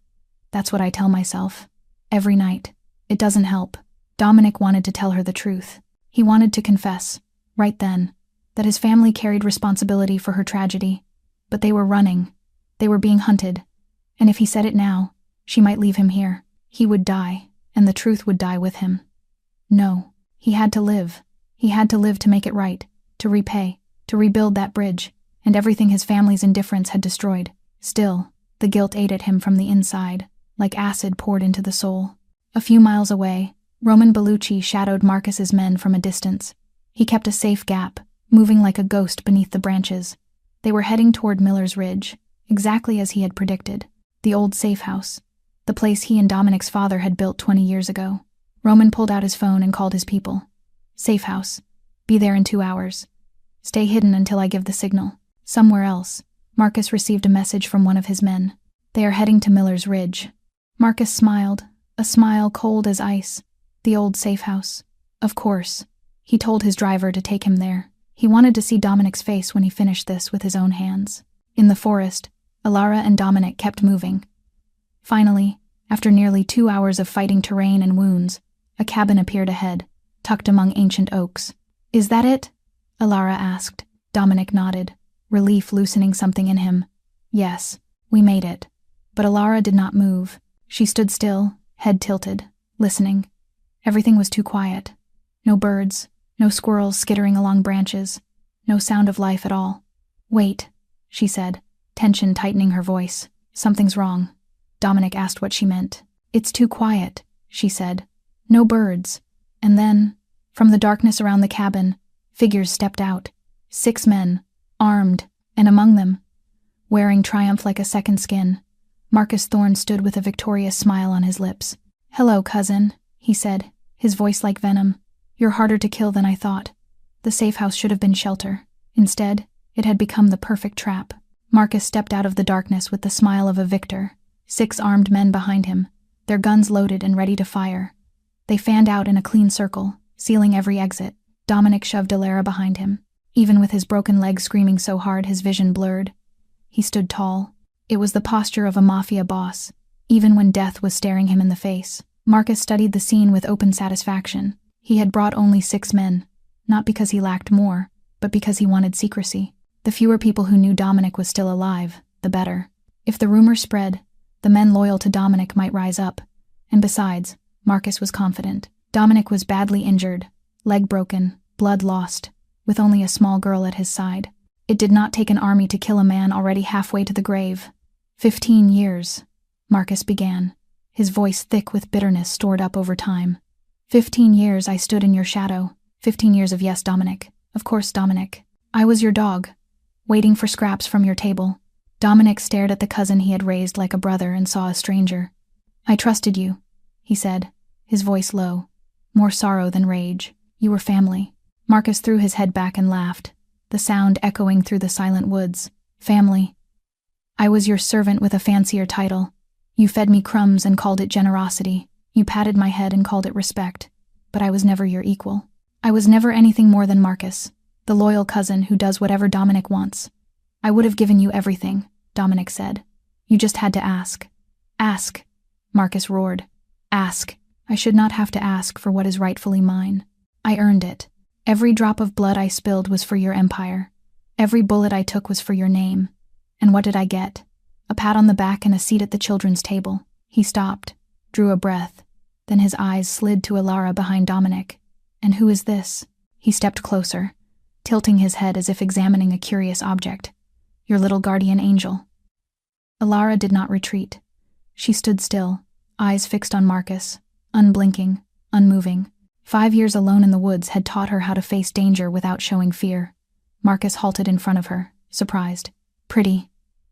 "That's what I tell myself. Every night. It doesn't help." Dominic wanted to tell her the truth. He wanted to confess, right then, that his family carried responsibility for her tragedy. But they were running. They were being hunted. And if he said it now, she might leave him here. He would die, and the truth would die with him. No, he had to live. He had to live to make it right, to repay, to rebuild that bridge, and everything his family's indifference had destroyed. Still, the guilt ate at him from the inside, like acid poured into the soul. A few miles away, Roman Bellucci shadowed Marcus's men from a distance. He kept a safe gap, moving like a ghost beneath the branches. They were heading toward Miller's Ridge, exactly as he had predicted. The old safe house, the place he and Dominic's father had built 20 years ago. Roman pulled out his phone and called his people. "Safe house. Be there in 2 hours. Stay hidden until I give the signal." Somewhere else, Marcus received a message from one of his men. "They are heading to Miller's Ridge." Marcus smiled, a smile cold as ice. The old safe house. Of course. He told his driver to take him there. He wanted to see Dominic's face when he finished this with his own hands. In the forest, Alara and Dominic kept moving. Finally, after nearly 2 hours of fighting terrain and wounds, a cabin appeared ahead, tucked among ancient oaks. "Is that it?" Alara asked. Dominic nodded, relief loosening something in him. "Yes, we made it." But Alara did not move. She stood still, head tilted, listening. Everything was too quiet. No birds, no squirrels skittering along branches, no sound of life at all. "Wait," she said, tension tightening her voice. "Something's wrong." Dominic asked what she meant. "It's too quiet," she said. "No birds." And then, from the darkness around the cabin, figures stepped out. 6 men, armed, and among them, wearing triumph like a second skin, Marcus Thorne stood with a victorious smile on his lips. "Hello, cousin," he said, his voice like venom. "You're harder to kill than I thought. The safe house should have been shelter. Instead, it had become the perfect trap." Marcus stepped out of the darkness with the smile of a victor. 6 armed men behind him, their guns loaded and ready to fire. They fanned out in a clean circle, sealing every exit. Dominic shoved Alara behind him. Even with his broken leg screaming so hard his vision blurred, he stood tall. It was the posture of a Mafia boss, even when death was staring him in the face. Marcus studied the scene with open satisfaction. He had brought only 6 men, not because he lacked more, but because he wanted secrecy. The fewer people who knew Dominic was still alive, the better. If the rumor spread, the men loyal to Dominic might rise up. And besides, Marcus was confident. Dominic was badly injured, leg broken, blood lost, with only a small girl at his side. It did not take an army to kill a man already halfway to the grave. 15 years, Marcus began, his voice thick with bitterness stored up over time. 15 years I stood in your shadow. 15 years of yes, Dominic. Of course, Dominic. I was your dog, waiting for scraps from your table. Dominic stared at the cousin he had raised like a brother and saw a stranger. "I trusted you," he said, his voice low, more sorrow than rage. "You were family." Marcus threw his head back and laughed, the sound echoing through the silent woods. "Family. I was your servant with a fancier title. You fed me crumbs and called it generosity. You patted my head and called it respect. But I was never your equal. I was never anything more than Marcus, the loyal cousin who does whatever Dominic wants. I would have given you everything," Dominic said. "You just had to ask." "Ask," Marcus roared. "Ask. I should not have to ask for what is rightfully mine. I earned it. Every drop of blood I spilled was for your empire. Every bullet I took was for your name. And what did I get? A pat on the back and a seat at the children's table." He stopped, drew a breath, then his eyes slid to Alara behind Dominic. "And who is this?" He stepped closer, tilting his head as if examining a curious object. "Your little guardian angel." Alara did not retreat. She stood still, eyes fixed on Marcus, unblinking, unmoving. 5 years alone in the woods had taught her how to face danger without showing fear. Marcus halted in front of her, surprised. "Pretty,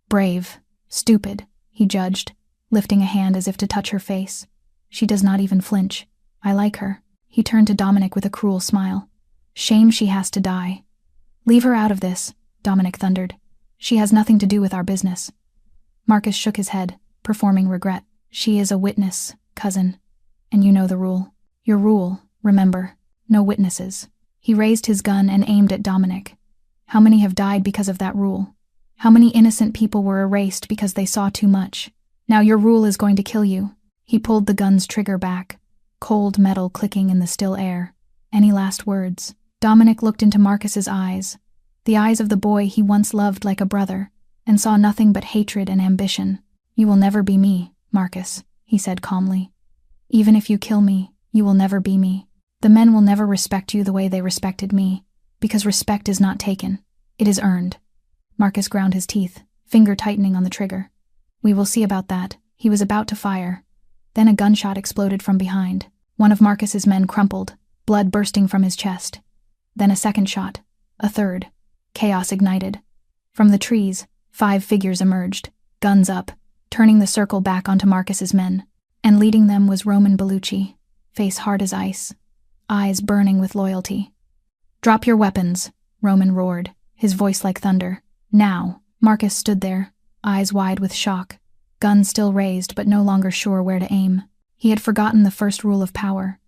brave, stupid," he judged, lifting a hand as if to touch her face. "She does not even flinch. I like her." He turned to Dominic with a cruel smile. "Shame she has to die." "Leave her out of this," Dominic thundered. "She has nothing to do with our business." Marcus shook his head, performing regret. "She is a witness, cousin. And you know the rule. Your rule, remember, no witnesses." He raised his gun and aimed at Dominic. "How many have died because of that rule? How many innocent people were erased because they saw too much? Now your rule is going to kill you." He pulled the gun's trigger back, cold metal clicking in the still air. "Any last words?" Dominic looked into Marcus's eyes, the eyes of the boy he once loved like a brother, and saw nothing but hatred and ambition. "You will never be me, Marcus," he said calmly. "Even if you kill me, you will never be me. The men will never respect you the way they respected me, because respect is not taken, it is earned." Marcus ground his teeth, finger tightening on the trigger. "We will see about that." He was about to fire. Then a gunshot exploded from behind. One of Marcus's men crumpled, blood bursting from his chest. Then a second shot, a third. Chaos ignited. From the trees, 5 figures emerged, guns up, turning the circle back onto Marcus's men. And leading them was Roman Bellucci, face hard as ice, eyes burning with loyalty. "Drop your weapons," Roman roared, his voice like thunder. "Now." Marcus stood there, eyes wide with shock, gun still raised but no longer sure where to aim. He had forgotten the first rule of power.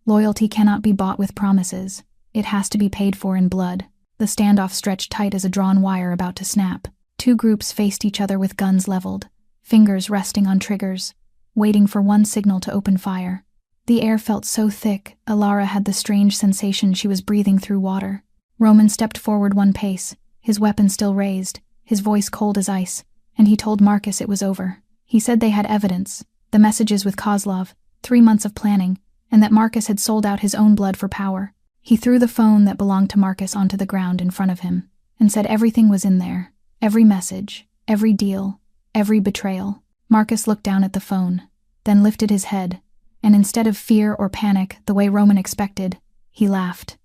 Loyalty cannot be bought with promises. It has to be paid for in blood. The standoff stretched tight as a drawn wire about to snap. 2 groups faced each other with guns leveled, fingers resting on triggers, waiting for one signal to open fire. The air felt so thick, Alara had the strange sensation she was breathing through water. Roman stepped forward 1 pace, his weapon still raised, his voice cold as ice, and he told Marcus it was over. He said they had evidence, the messages with Kozlov, 3 months of planning, and that Marcus had sold out his own blood for power. He threw the phone that belonged to Marcus onto the ground in front of him, and said everything was in there, every message, every deal, every betrayal. Marcus looked down at the phone, then lifted his head, and instead of fear or panic, the way Roman expected, he laughed.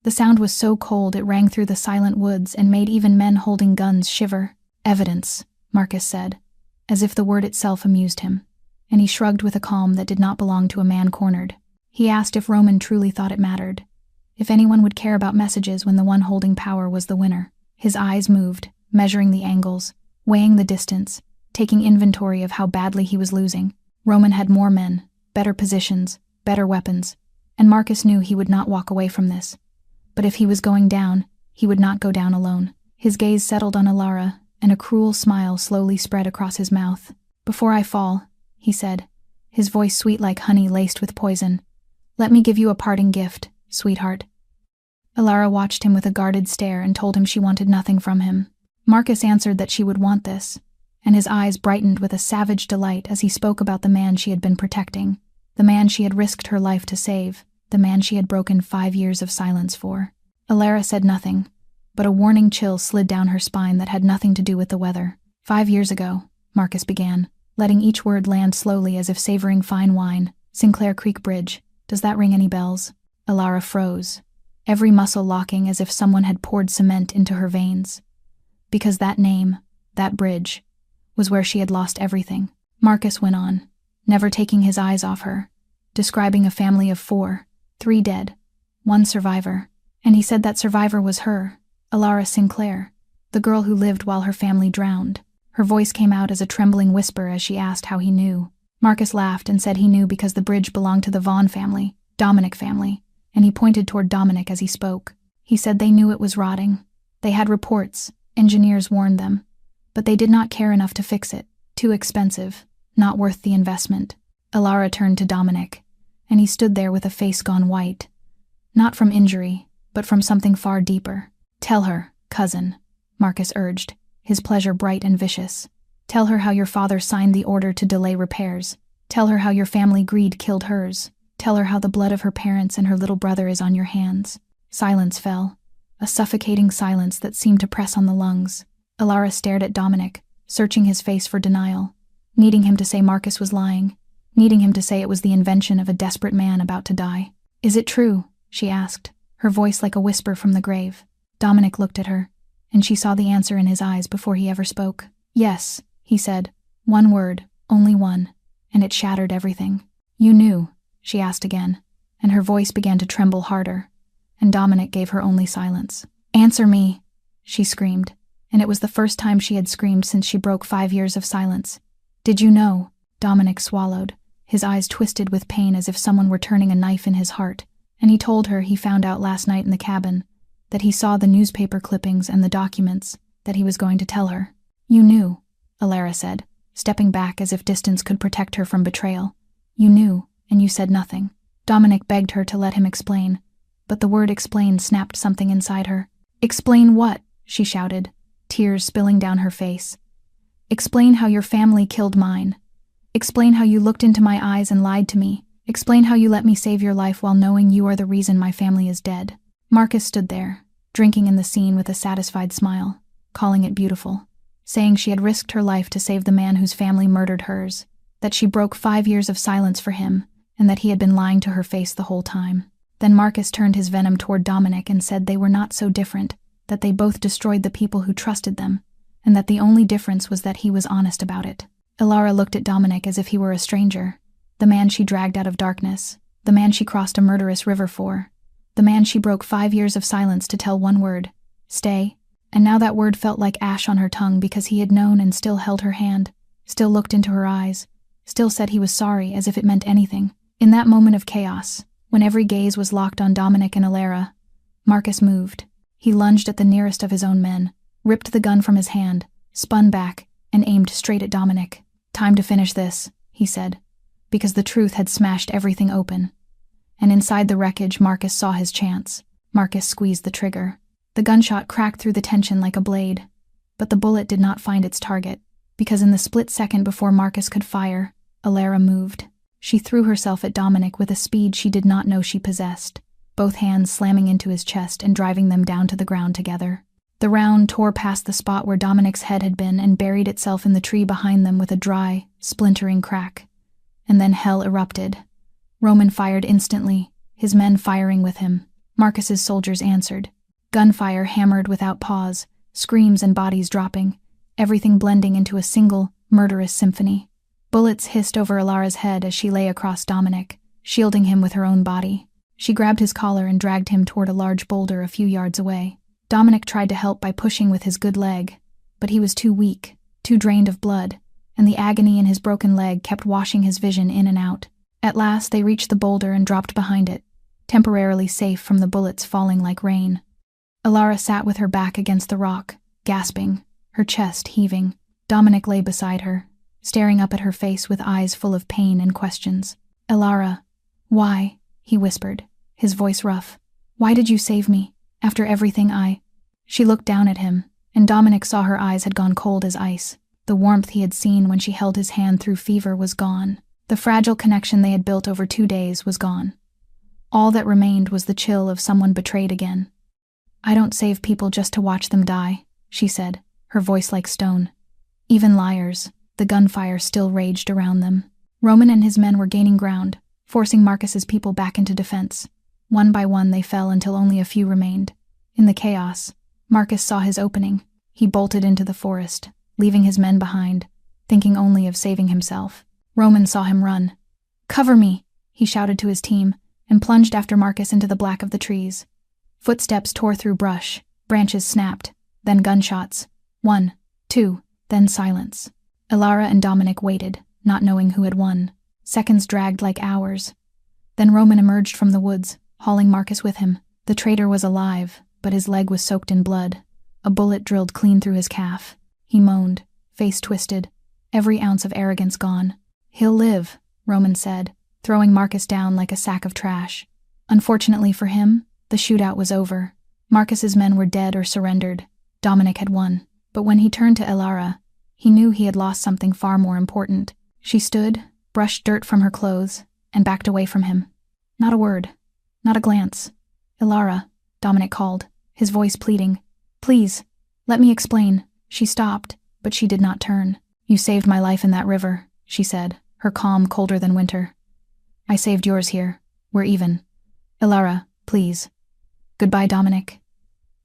The sound was so cold it rang through the silent woods and made even men holding guns shiver. "Evidence," Marcus said, as if the word itself amused him, and he shrugged with a calm that did not belong to a man cornered. He asked if Roman truly thought it mattered, if anyone would care about messages when the one holding power was the winner. His eyes moved, measuring the angles, weighing the distance, taking inventory of how badly he was losing. Roman had more men, better positions, better weapons, and Marcus knew he would not walk away from this. But if he was going down, he would not go down alone. His gaze settled on Alara, and a cruel smile slowly spread across his mouth. "Before I fall," he said, his voice sweet like honey laced with poison, "let me give you a parting gift, sweetheart." Alara watched him with a guarded stare and told him she wanted nothing from him. Marcus answered that she would want this, and his eyes brightened with a savage delight as he spoke about the man she had been protecting, the man she had risked her life to save, the man she had broken 5 years of silence for. Alara said nothing, but a warning chill slid down her spine that had nothing to do with the weather. 5 years ago, Marcus began, letting each word land slowly as if savoring fine wine. Sinclair Creek Bridge. Does that ring any bells? Alara froze, every muscle locking as if someone had poured cement into her veins. Because that name, that bridge, was where she had lost everything. Marcus went on, never taking his eyes off her, describing a family of 4, 3 dead, 1 survivor. And he said that survivor was her, Alara Sinclair, the girl who lived while her family drowned. Her voice came out as a trembling whisper as she asked how he knew. Marcus laughed and said he knew because the bridge belonged to the Vaughn family, Dominic family, and he pointed toward Dominic as he spoke. He said they knew it was rotting. They had reports, engineers warned them, but they did not care enough to fix it. Too expensive, not worth the investment. Alara turned to Dominic, and he stood there with a face gone white. Not from injury, but from something far deeper. "Tell her, cousin," Marcus urged, his pleasure bright and vicious. "Tell her how your father signed the order to delay repairs. Tell her how your family greed killed hers. Tell her how the blood of her parents and her little brother is on your hands." Silence fell, a suffocating silence that seemed to press on the lungs. Alara stared at Dominic, searching his face for denial, needing him to say Marcus was lying, needing him to say it was the invention of a desperate man about to die. "Is it true?" she asked, her voice like a whisper from the grave. Dominic looked at her, and she saw the answer in his eyes before he ever spoke. "Yes," he said, one word, only one, and it shattered everything. "You knew?" she asked again, and her voice began to tremble harder, and Dominic gave her only silence. "Answer me," she screamed, and it was the first time she had screamed since she broke 5 years of silence. "Did you know?" Dominic swallowed, his eyes twisted with pain as if someone were turning a knife in his heart, and he told her he found out last night in the cabin, that he saw the newspaper clippings and the documents, that he was going to tell her. "You knew," Alara said, stepping back as if distance could protect her from betrayal. "You knew, and you said nothing." Dominic begged her to let him explain, but the word explain snapped something inside her. "Explain what?" she shouted, tears spilling down her face. "Explain how your family killed mine. Explain how you looked into my eyes and lied to me. Explain how you let me save your life while knowing you are the reason my family is dead." Marcus stood there, drinking in the scene with a satisfied smile, calling it beautiful, saying she had risked her life to save the man whose family murdered hers, that she broke 5 years of silence for him, and that he had been lying to her face the whole time. Then Marcus turned his venom toward Dominic and said they were not so different, that they both destroyed the people who trusted them, and that the only difference was that he was honest about it. Alara looked at Dominic as if he were a stranger, the man she dragged out of darkness, the man she crossed a murderous river for, the man she broke 5 years of silence to tell one word, stay, and now that word felt like ash on her tongue because he had known and still held her hand, still looked into her eyes, still said he was sorry as if it meant anything. In that moment of chaos, when every gaze was locked on Dominic and Alara, Marcus moved. He lunged at the nearest of his own men, ripped the gun from his hand, spun back, and aimed straight at Dominic. "Time to finish this," he said, because the truth had smashed everything open. And inside the wreckage, Marcus saw his chance. Marcus squeezed the trigger. The gunshot cracked through the tension like a blade, but the bullet did not find its target, because in the split second before Marcus could fire, Alara moved. She threw herself at Dominic with a speed she did not know she possessed, both hands slamming into his chest and driving them down to the ground together. The round tore past the spot where Dominic's head had been and buried itself in the tree behind them with a dry, splintering crack. And then hell erupted. Roman fired instantly, his men firing with him. Marcus's soldiers answered. Gunfire hammered without pause, screams and bodies dropping, everything blending into a single, murderous symphony. Bullets hissed over Alara's head as she lay across Dominic, shielding him with her own body. She grabbed his collar and dragged him toward a large boulder a few yards away. Dominic tried to help by pushing with his good leg, but he was too weak, too drained of blood, and the agony in his broken leg kept washing his vision in and out. At last they reached the boulder and dropped behind it, temporarily safe from the bullets falling like rain. Alara sat with her back against the rock, gasping, her chest heaving. Dominic lay beside her, staring up at her face with eyes full of pain and questions. "Alara, why?" he whispered, his voice rough. "Why did you save me, after everything I—" She looked down at him, and Dominic saw her eyes had gone cold as ice. The warmth he had seen when she held his hand through fever was gone. The fragile connection they had built over 2 days was gone. All that remained was the chill of someone betrayed again. "I don't save people just to watch them die," she said, her voice like stone. Even liars. The gunfire still raged around them. Roman and his men were gaining ground, forcing Marcus's people back into defense. One by one they fell until only a few remained. In the chaos, Marcus saw his opening. He bolted into the forest, leaving his men behind, thinking only of saving himself. Roman saw him run. "Cover me!" he shouted to his team, and plunged after Marcus into the black of the trees. Footsteps tore through brush, branches snapped, then gunshots. 1, 2, then silence. Alara and Dominic waited, not knowing who had won. Seconds dragged like hours. Then Roman emerged from the woods, hauling Marcus with him. The traitor was alive, but his leg was soaked in blood. A bullet drilled clean through his calf. He moaned, face twisted, every ounce of arrogance gone. "He'll live," Roman said, throwing Marcus down like a sack of trash. Unfortunately for him, the shootout was over. Marcus's men were dead or surrendered. Dominic had won. But when he turned to Alara, he knew he had lost something far more important. She stood, brushed dirt from her clothes, and backed away from him. Not a word, not a glance. "Alara," Dominic called, his voice pleading. "Please, let me explain." She stopped, but she did not turn. "You saved my life in that river," she said, her calm colder than winter. "I saved yours here. We're even. Alara, please." "Goodbye, Dominic."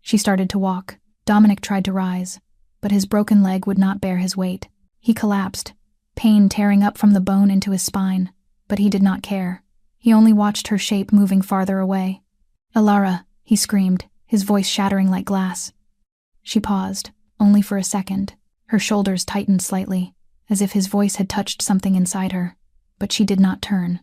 She started to walk. Dominic tried to rise, but his broken leg would not bear his weight. He collapsed, pain tearing up from the bone into his spine, but he did not care. He only watched her shape moving farther away. "Alara," he screamed, his voice shattering like glass. She paused, only for a second. Her shoulders tightened slightly, as if his voice had touched something inside her, but she did not turn.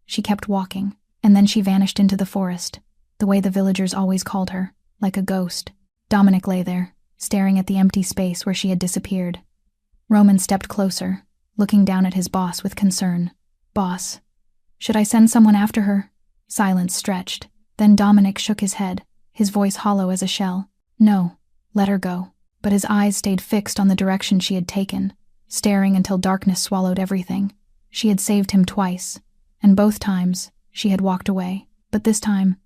She kept walking, and then she vanished into the forest, the way the villagers always called her, like a ghost. Dominic lay there, staring at the empty space where she had disappeared. Roman stepped closer, looking down at his boss with concern. "Boss, should I send someone after her?" Silence stretched. Then Dominic shook his head, his voice hollow as a shell. "No, let her go." But his eyes stayed fixed on the direction she had taken, staring until darkness swallowed everything. She had saved him twice, and both times she had walked away. But this time,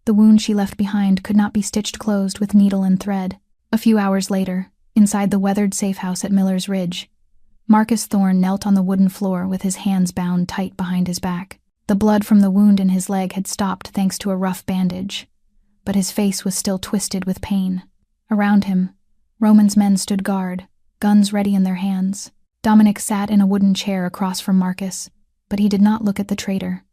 the wound she left behind could not be stitched closed with needle and thread. A few hours later, inside the weathered safe house at Miller's Ridge, Marcus Thorne knelt on the wooden floor with his hands bound tight behind his back. The blood from the wound in his leg had stopped thanks to a rough bandage, but his face was still twisted with pain. Around him, Roman's men stood guard, guns ready in their hands. Dominic sat in a wooden chair across from Marcus, but he did not look at the traitor.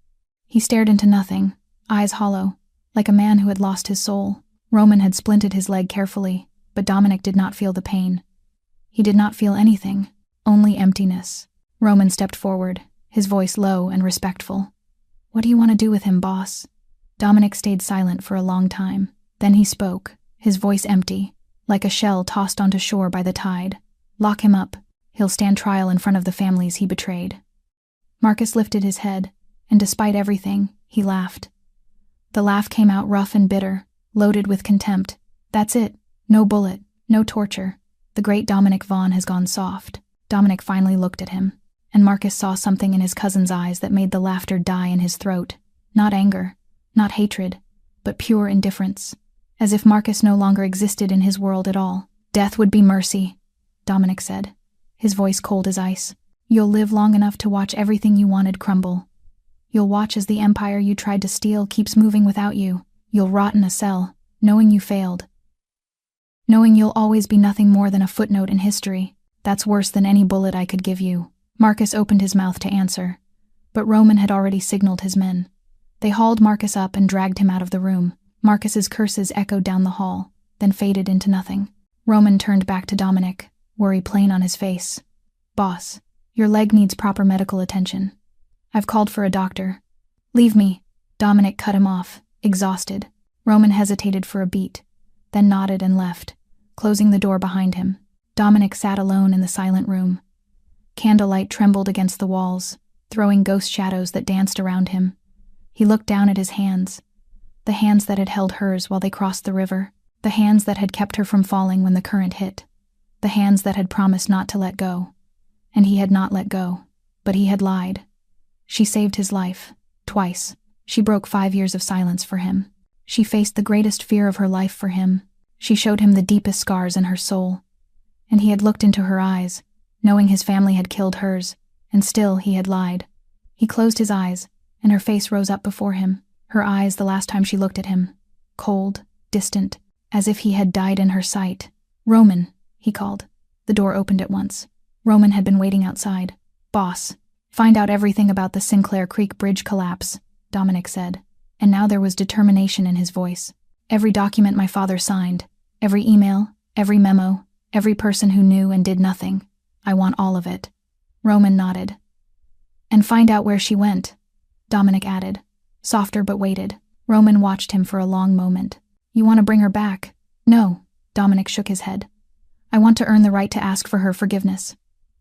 He stared into nothing, eyes hollow, like a man who had lost his soul. Roman had splinted his leg carefully, but Dominic did not feel the pain. He did not feel anything, only emptiness. Roman stepped forward, his voice low and respectful. "What do you want to do with him, boss?" Dominic stayed silent for a long time. Then he spoke, his voice empty, like a shell tossed onto shore by the tide. "Lock him up. He'll stand trial in front of the families he betrayed." Marcus lifted his head, and despite everything, he laughed. The laugh came out rough and bitter, loaded with contempt. "That's it. No bullet, no torture. The great Dominic Vaughn has gone soft." Dominic finally looked at him, and Marcus saw something in his cousin's eyes that made the laughter die in his throat. Not anger, not hatred, but pure indifference, as if Marcus no longer existed in his world at all. "Death would be mercy," Dominic said, his voice cold as ice. "You'll live long enough to watch everything you wanted crumble. You'll watch as the empire you tried to steal keeps moving without you. You'll rot in a cell, knowing you failed, knowing you'll always be nothing more than a footnote in history. That's worse than any bullet I could give you. Marcus opened his mouth to answer, but Roman had already signaled his men. They hauled Marcus up and dragged him out of the room. Marcus's curses echoed down the hall, then faded into nothing. Roman turned back to Dominic, worry plain on his face. "Boss, your leg needs proper medical attention. I've called for a doctor." "Leave me." Dominic cut him off, exhausted. Roman hesitated for a beat, then nodded and left, closing the door behind him. Dominic sat alone in the silent room. Candlelight trembled against the walls, throwing ghost shadows that danced around him. He looked down at his hands, the hands that had held hers while they crossed the river, the hands that had kept her from falling when the current hit, the hands that had promised not to let go. And he had not let go, but he had lied. She saved his life, twice. She broke 5 years of silence for him. She faced the greatest fear of her life for him. She showed him the deepest scars in her soul. And he had looked into her eyes, knowing his family had killed hers, and still he had lied. He closed his eyes, and her face rose up before him, her eyes the last time she looked at him, cold, distant, as if he had died in her sight. "Roman," he called. The door opened at once. Roman had been waiting outside. "Boss, find out everything about the Sinclair Creek Bridge collapse," Dominic said, and now there was determination in his voice. "Every document my father signed, every email, every memo, every person who knew and did nothing. I want all of it." Roman nodded. "And find out where she went," Dominic added, softer but waited. Roman watched him for a long moment. "You want to bring her back?" "No," Dominic shook his head. "I want to earn the right to ask for her forgiveness."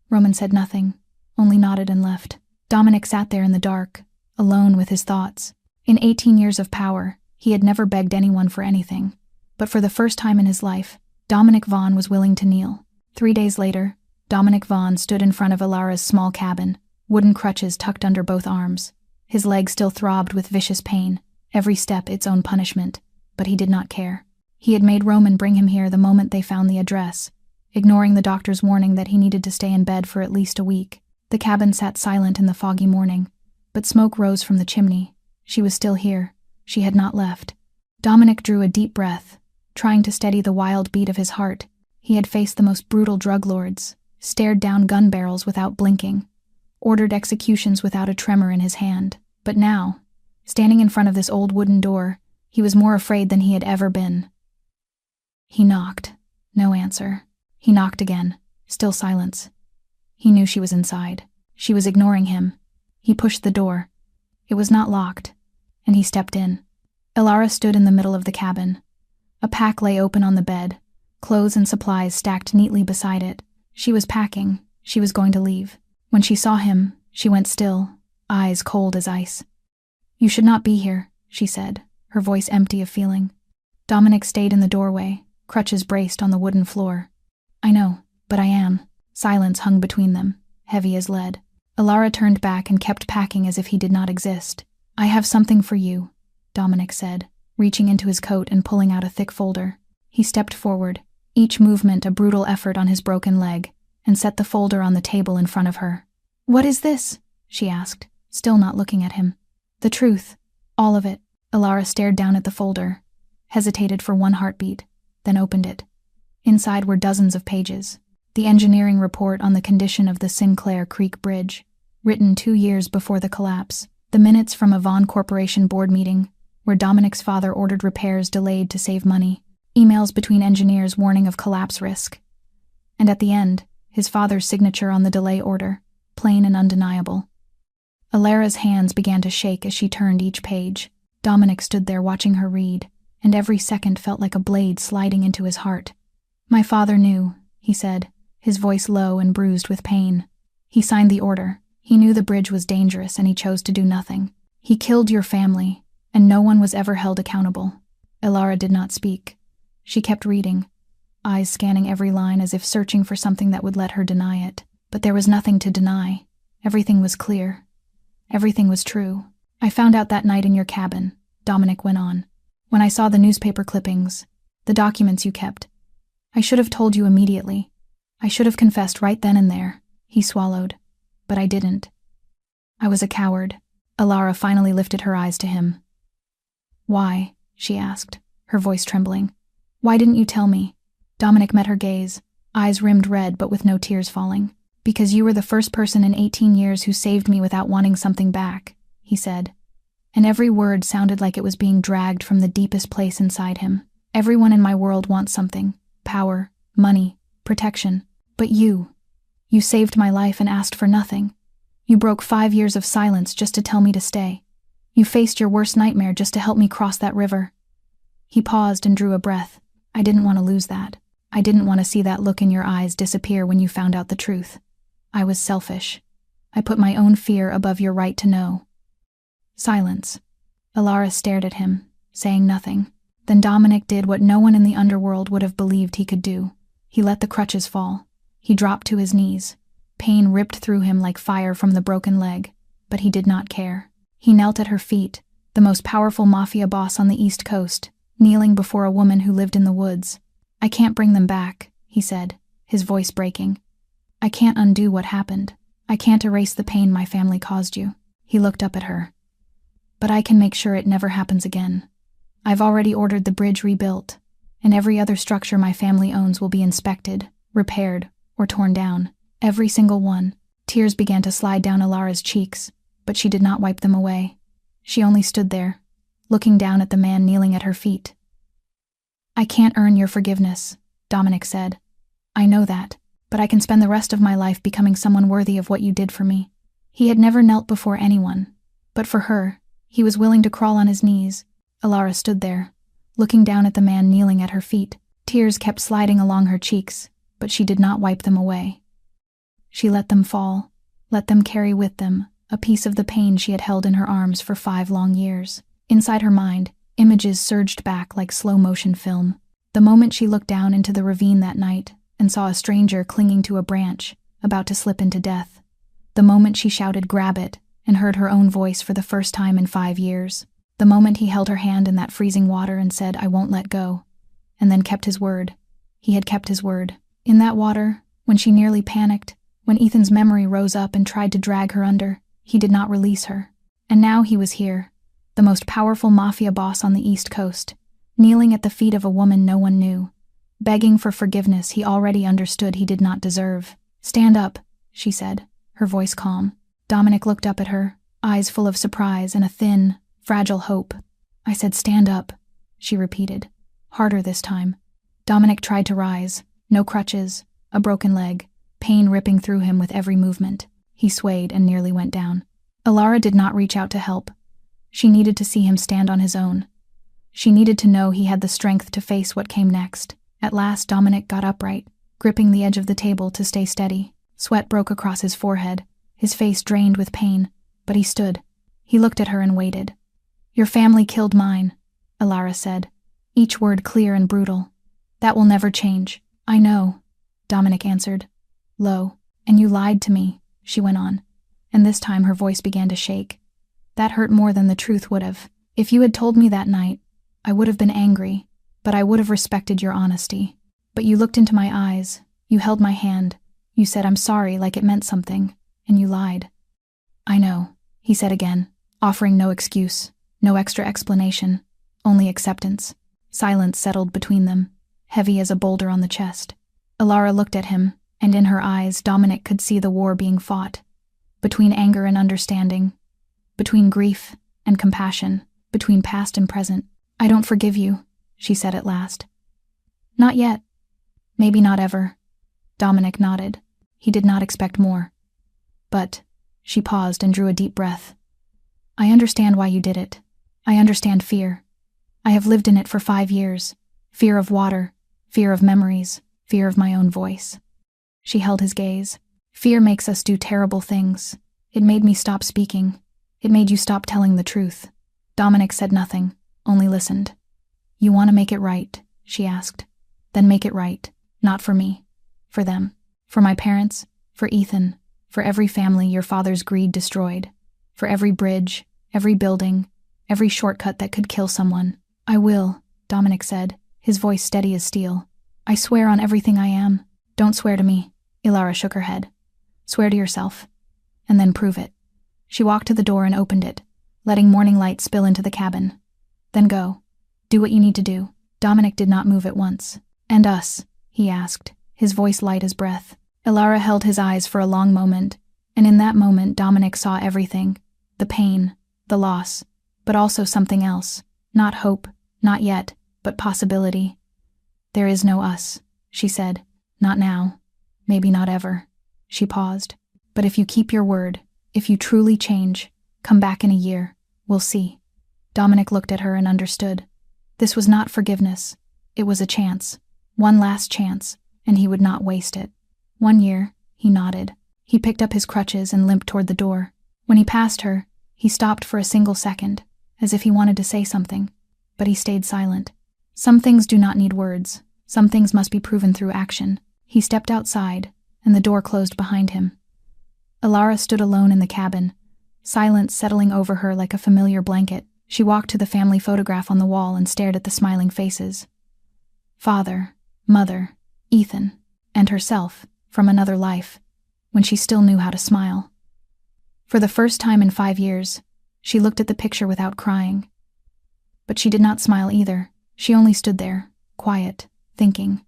Roman said nothing, only nodded and left. Dominic sat there in the dark, alone with his thoughts. In 18 years of power, he had never begged anyone for anything. But for the first time in his life, Dominic Vaughn was willing to kneel. 3 days later, Dominic Vaughn stood in front of Ilara's small cabin, wooden crutches tucked under both arms. His legs still throbbed with vicious pain, every step its own punishment, but he did not care. He had made Roman bring him here the moment they found the address, ignoring the doctor's warning that he needed to stay in bed for at least a week. The cabin sat silent in the foggy morning, but smoke rose from the chimney. She was still here. She had not left. Dominic drew a deep breath, trying to steady the wild beat of his heart. He had faced the most brutal drug lords, stared down gun barrels without blinking, ordered executions without a tremor in his hand. But now, standing in front of this old wooden door, he was more afraid than he had ever been. He knocked. No answer. He knocked again. Still silence. He knew she was inside. She was ignoring him. He pushed the door. It was not locked, and he stepped in. Ilara stood in the middle of the cabin. A pack lay open on the bed, clothes and supplies stacked neatly beside it. She was packing. She was going to leave. When she saw him, she went still, eyes cold as ice. "You should not be here," she said, her voice empty of feeling. Dominic stayed in the doorway, crutches braced on the wooden floor. "I know, but I am." Silence hung between them, heavy as lead. Ilara turned back and kept packing as if he did not exist. "I have something for you," Dominic said, reaching into his coat and pulling out a thick folder. He stepped forward, each movement a brutal effort on his broken leg, and set the folder on the table in front of her. "What is this?" she asked, still not looking at him. "The truth. All of it." Ilara stared down at the folder, hesitated for one heartbeat, then opened it. Inside were dozens of pages. The engineering report on the condition of the Sinclair Creek Bridge, written 2 years before the collapse. The minutes from a Vaughn Corporation board meeting, where Dominic's father ordered repairs delayed to save money. Emails between engineers warning of collapse risk. And at the end, his father's signature on the delay order, plain and undeniable. Ilara's hands began to shake as she turned each page. Dominic stood there watching her read, and every second felt like a blade sliding into his heart. "My father knew," he said, his voice low and bruised with pain. "He signed the order. He knew the bridge was dangerous and he chose to do nothing. He killed your family, and no one was ever held accountable." Ilara did not speak. She kept reading, eyes scanning every line as if searching for something that would let her deny it. But there was nothing to deny. Everything was clear. Everything was true. "I found out that night in your cabin," Dominic went on, "when I saw the newspaper clippings, the documents you kept. I should have told you immediately. I should have confessed right then and there." He swallowed. "But I didn't. I was a coward." Ilara finally lifted her eyes to him. "Why?" she asked, her voice trembling. "Why didn't you tell me?" Dominic met her gaze, eyes rimmed red but with no tears falling. "Because you were the first person in 18 years who saved me without wanting something back," he said. And every word sounded like it was being dragged from the deepest place inside him. "Everyone in my world wants something. Power, money, protection. But you saved my life and asked for nothing. You broke 5 years of silence just to tell me to stay. You faced your worst nightmare just to help me cross that river." He paused and drew a breath. "I didn't want to lose that. I didn't want to see that look in your eyes disappear when you found out the truth. I was selfish. I put my own fear above your right to know." Silence. Alara stared at him, saying nothing. Then Dominic did what no one in the underworld would have believed he could do. He let the crutches fall. He dropped to his knees. Pain ripped through him like fire from the broken leg, but he did not care. He knelt at her feet, the most powerful Mafia boss on the East Coast, kneeling before a woman who lived in the woods. "I can't bring them back," he said, his voice breaking. "I can't undo what happened. I can't erase the pain my family caused you." He looked up at her. "But I can make sure it never happens again. I've already ordered the bridge rebuilt, and every other structure my family owns will be inspected, repaired, or torn down. Every single one." Tears began to slide down Alara's cheeks, but she did not wipe them away. She only stood there, looking down at the man kneeling at her feet. "I can't earn your forgiveness," Dominic said. "I know that, but I can spend the rest of my life becoming someone worthy of what you did for me." He had never knelt before anyone, but for her, he was willing to crawl on his knees. Alara stood there, looking down at the man kneeling at her feet. Tears kept sliding along her cheeks, but she did not wipe them away. She let them fall, let them carry with them a piece of the pain she had held in her arms for 5 long years. Inside her mind, images surged back like slow-motion film. The moment she looked down into the ravine that night and saw a stranger clinging to a branch, about to slip into death. The moment she shouted, "Grab it," and heard her own voice for the first time in 5 years. The moment he held her hand in that freezing water and said, "I won't let go," and then kept his word. He had kept his word. In that water, when she nearly panicked, when Ethan's memory rose up and tried to drag her under, he did not release her. And now he was here, the most powerful Mafia boss on the East Coast, kneeling at the feet of a woman no one knew, begging for forgiveness he already understood he did not deserve. "Stand up," she said, her voice calm. Dominic looked up at her, eyes full of surprise and a thin, fragile hope. "I said stand up," she repeated, harder this time. Dominic tried to rise, no crutches, a broken leg, pain ripping through him with every movement. He swayed and nearly went down. Alara did not reach out to help. She needed to see him stand on his own. She needed to know he had the strength to face what came next. At last, Dominic got upright, gripping the edge of the table to stay steady. Sweat broke across his forehead, his face drained with pain, but he stood. He looked at her and waited. "Your family killed mine," Alara said, each word clear and brutal. "That will never change." "I know," Dominic answered, low. "And you lied to me," she went on, and this time her voice began to shake. "That hurt more than the truth would have. If you had told me that night, I would have been angry, but I would have respected your honesty. But you looked into my eyes, you held my hand, you said I'm sorry like it meant something, and you lied." "I know," he said again, offering no excuse, no extra explanation, only acceptance. Silence settled between them, heavy as a boulder on the chest. Alara looked at him, and in her eyes Dominic could see the war being fought, between anger and understanding, between grief and compassion, between past and present. "I don't forgive you," she said at last. "Not yet. Maybe not ever." Dominic nodded. He did not expect more. "But," she paused and drew a deep breath, "I understand why you did it. I understand fear. I have lived in it for 5 years. Fear of water, fear of memories, fear of my own voice." She held his gaze. "Fear makes us do terrible things. It made me stop speaking. It made you stop telling the truth." Dominic said nothing, only listened. "You want to make it right?" she asked. "Then make it right. Not for me. For them. For my parents. For Ethan. For every family your father's greed destroyed. For every bridge, every building, every shortcut that could kill someone." "I will," Dominic said, his voice steady as steel. "I swear on everything I am." "Don't swear to me," Alara shook her head. "Swear to yourself. And then prove it." She walked to the door and opened it, letting morning light spill into the cabin. "Then go. Do what you need to do." Dominic did not move at once. "And us?" he asked, his voice light as breath. Ilara held his eyes for a long moment, and in that moment Dominic saw everything. The pain, the loss, but also something else. Not hope, not yet, but possibility. "There is no us," she said. "Not now. Maybe not ever." She paused. "But if you keep your word, if you truly change, come back in a year. We'll see." Dominic looked at her and understood. This was not forgiveness. It was a chance. One last chance, and he would not waste it. 1 year, he nodded. He picked up his crutches and limped toward the door. When he passed her, he stopped for a single second, as if he wanted to say something, but he stayed silent. Some things do not need words. Some things must be proven through action. He stepped outside, and the door closed behind him. Ilara stood alone in the cabin, silence settling over her like a familiar blanket. She walked to the family photograph on the wall and stared at the smiling faces. Father, mother, Ethan, and herself, from another life, when she still knew how to smile. For the first time in 5 years, she looked at the picture without crying. But she did not smile either. She only stood there, quiet, thinking.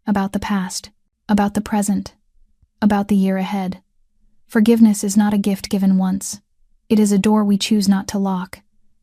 About the past, about the present, about the year ahead. Forgiveness is not a gift given once. It is a door we choose not to lock,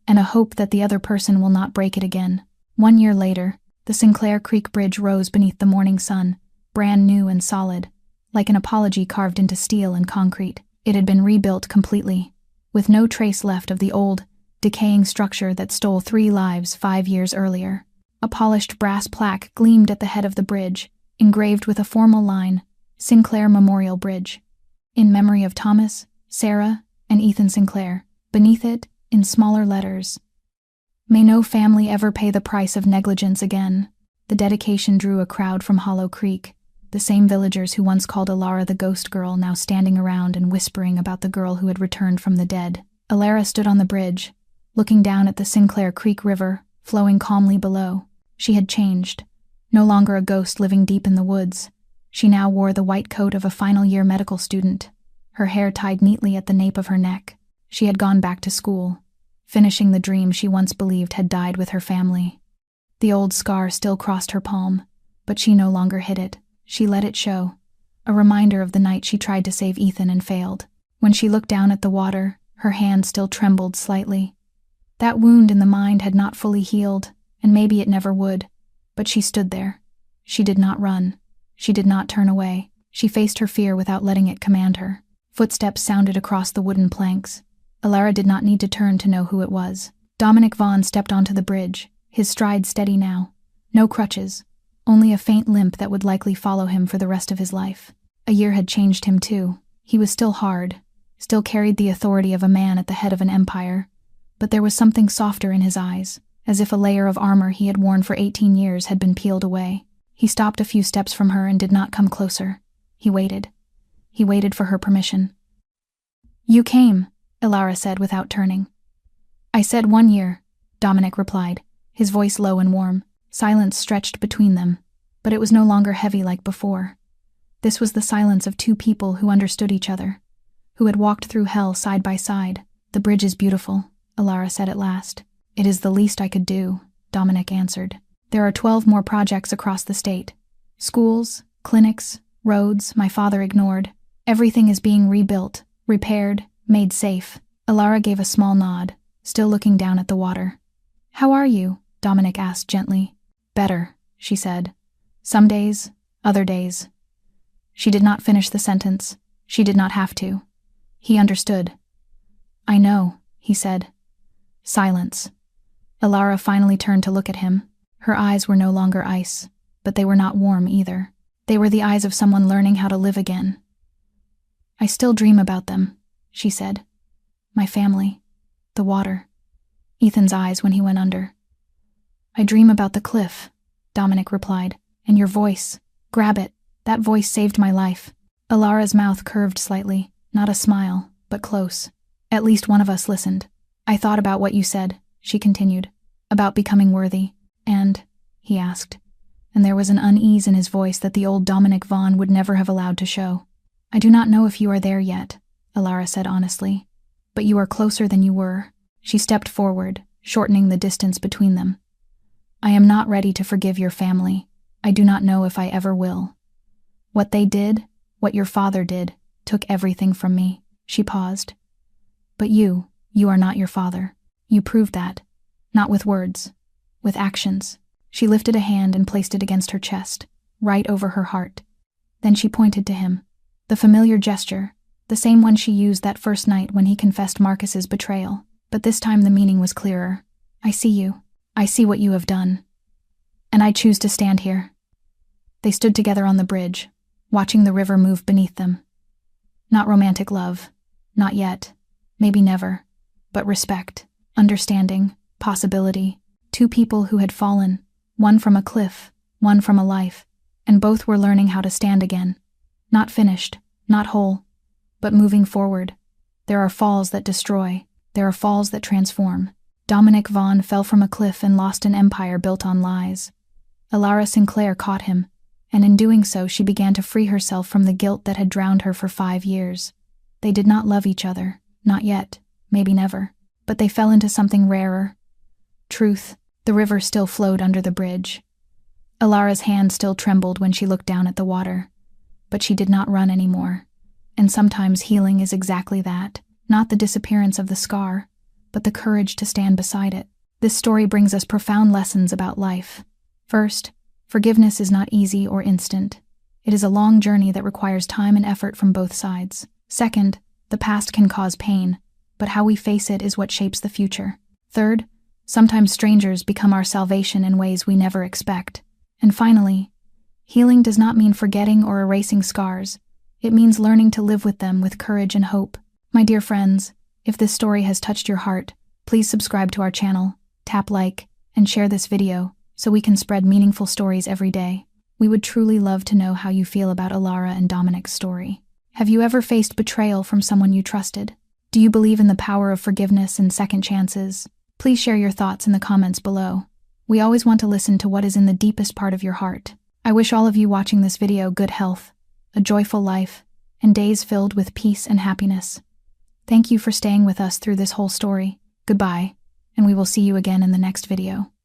and a hope that the other person will not break it again. 1 year later, the Sinclair Creek Bridge rose beneath the morning sun, brand new and solid, like an apology carved into steel and concrete. It had been rebuilt completely, with no trace left of the old, decaying structure that stole 3 lives 5 years earlier. A polished brass plaque gleamed at the head of the bridge, engraved with a formal line, "Sinclair Memorial Bridge," in memory of Thomas, Sarah, and Ethan Sinclair. Beneath it, in smaller letters, "May no family ever pay the price of negligence again." The dedication drew a crowd from Hollow Creek, the same villagers who once called Ilara the ghost girl now standing around and whispering about the girl who had returned from the dead. Ilara stood on the bridge, looking down at the Sinclair Creek River, flowing calmly below. She had changed. No longer a ghost living deep in the woods. She now wore the white coat of a final-year medical student, her hair tied neatly at the nape of her neck. She had gone back to school, finishing the dream she once believed had died with her family. The old scar still crossed her palm, but she no longer hid it. She let it show, a reminder of the night she tried to save Ethan and failed. When she looked down at the water, her hand still trembled slightly. That wound in the mind had not fully healed, and maybe it never would, but she stood there. She did not run. She did not turn away. She faced her fear without letting it command her. Footsteps sounded across the wooden planks. Ilara did not need to turn to know who it was. Dominic Vaughn stepped onto the bridge, his stride steady now. No crutches, only a faint limp that would likely follow him for the rest of his life. A year had changed him too. He was still hard, still carried the authority of a man at the head of an empire, but there was something softer in his eyes, as if a layer of armor he had worn for 18 years had been peeled away. He stopped a few steps from her and did not come closer. He waited. He waited for her permission. "You came," Ilara said without turning. "I said 1 year," Dominic replied, his voice low and warm. Silence stretched between them, but it was no longer heavy like before. This was the silence of 2 people who understood each other, who had walked through hell side by side. "The bridge is beautiful," Ilara said at last. "It is the least I could do," Dominic answered. "There are 12 more projects across the state. Schools, clinics, roads my father ignored. Everything is being rebuilt, repaired, made safe." Ilara gave a small nod, still looking down at the water. "How are you?" Dominic asked gently. "Better," she said. "Some days, other days." She did not finish the sentence. She did not have to. He understood. "I know," he said. Silence. Ilara finally turned to look at him. Her eyes were no longer ice, but they were not warm either. They were the eyes of someone learning how to live again. "I still dream about them," she said. "My family. The water. Ethan's eyes when he went under." "I dream about the cliff," Dominic replied. "And your voice. Grab it. That voice saved my life." Ilara's mouth curved slightly, not a smile, but close. "At least one of us listened. I thought about what you said," she continued. "About becoming worthy. And?" he asked, and there was an unease in his voice that the old Dominic Vaughn would never have allowed to show. "I do not know if you are there yet," Ilara said honestly, "but you are closer than you were." She stepped forward, shortening the distance between them. "I am not ready to forgive your family. I do not know if I ever will." What they did, what your father did, took everything from me." She paused. "But you are not your father. You proved that. Not with words, with actions." She lifted a hand and placed it against her chest, right over her heart. Then she pointed to him. The familiar gesture, the same one she used that first night when he confessed Marcus's betrayal. But this time the meaning was clearer. "I see you. I see what you have done. And I choose to stand here." They stood together on the bridge, watching the river move beneath them. Not romantic love. Not yet. Maybe never. But respect, understanding, possibility. Two people who had fallen, one from a cliff, one from a life, and both were learning how to stand again. Not finished, not whole, but moving forward. There are falls that destroy. There are falls that transform. Dominic Vaughan fell from a cliff and lost an empire built on lies. Alara Sinclair caught him, and in doing so she began to free herself from the guilt that had drowned her for 5 years. They did not love each other, not yet, maybe never, but they fell into something rarer. Truth. The river still flowed under the bridge. Alara's hand still trembled when she looked down at the water, but she did not run anymore. And sometimes healing is exactly that, not the disappearance of the scar, but the courage to stand beside it. This story brings us profound lessons about life. First, forgiveness is not easy or instant. It is a long journey that requires time and effort from both sides. Second, the past can cause pain, but how we face it is what shapes the future. Third, sometimes strangers become our salvation in ways we never expect. And finally, healing does not mean forgetting or erasing scars. It means learning to live with them with courage and hope. My dear friends, if this story has touched your heart, please subscribe to our channel, tap like, and share this video so we can spread meaningful stories every day. We would truly love to know how you feel about Alara and Dominic's story. Have you ever faced betrayal from someone you trusted? Do you believe in the power of forgiveness and second chances? Please share your thoughts in the comments below. We always want to listen to what is in the deepest part of your heart. I wish all of you watching this video good health, a joyful life, and days filled with peace and happiness. Thank you for staying with us through this whole story. Goodbye, and we will see you again in the next video.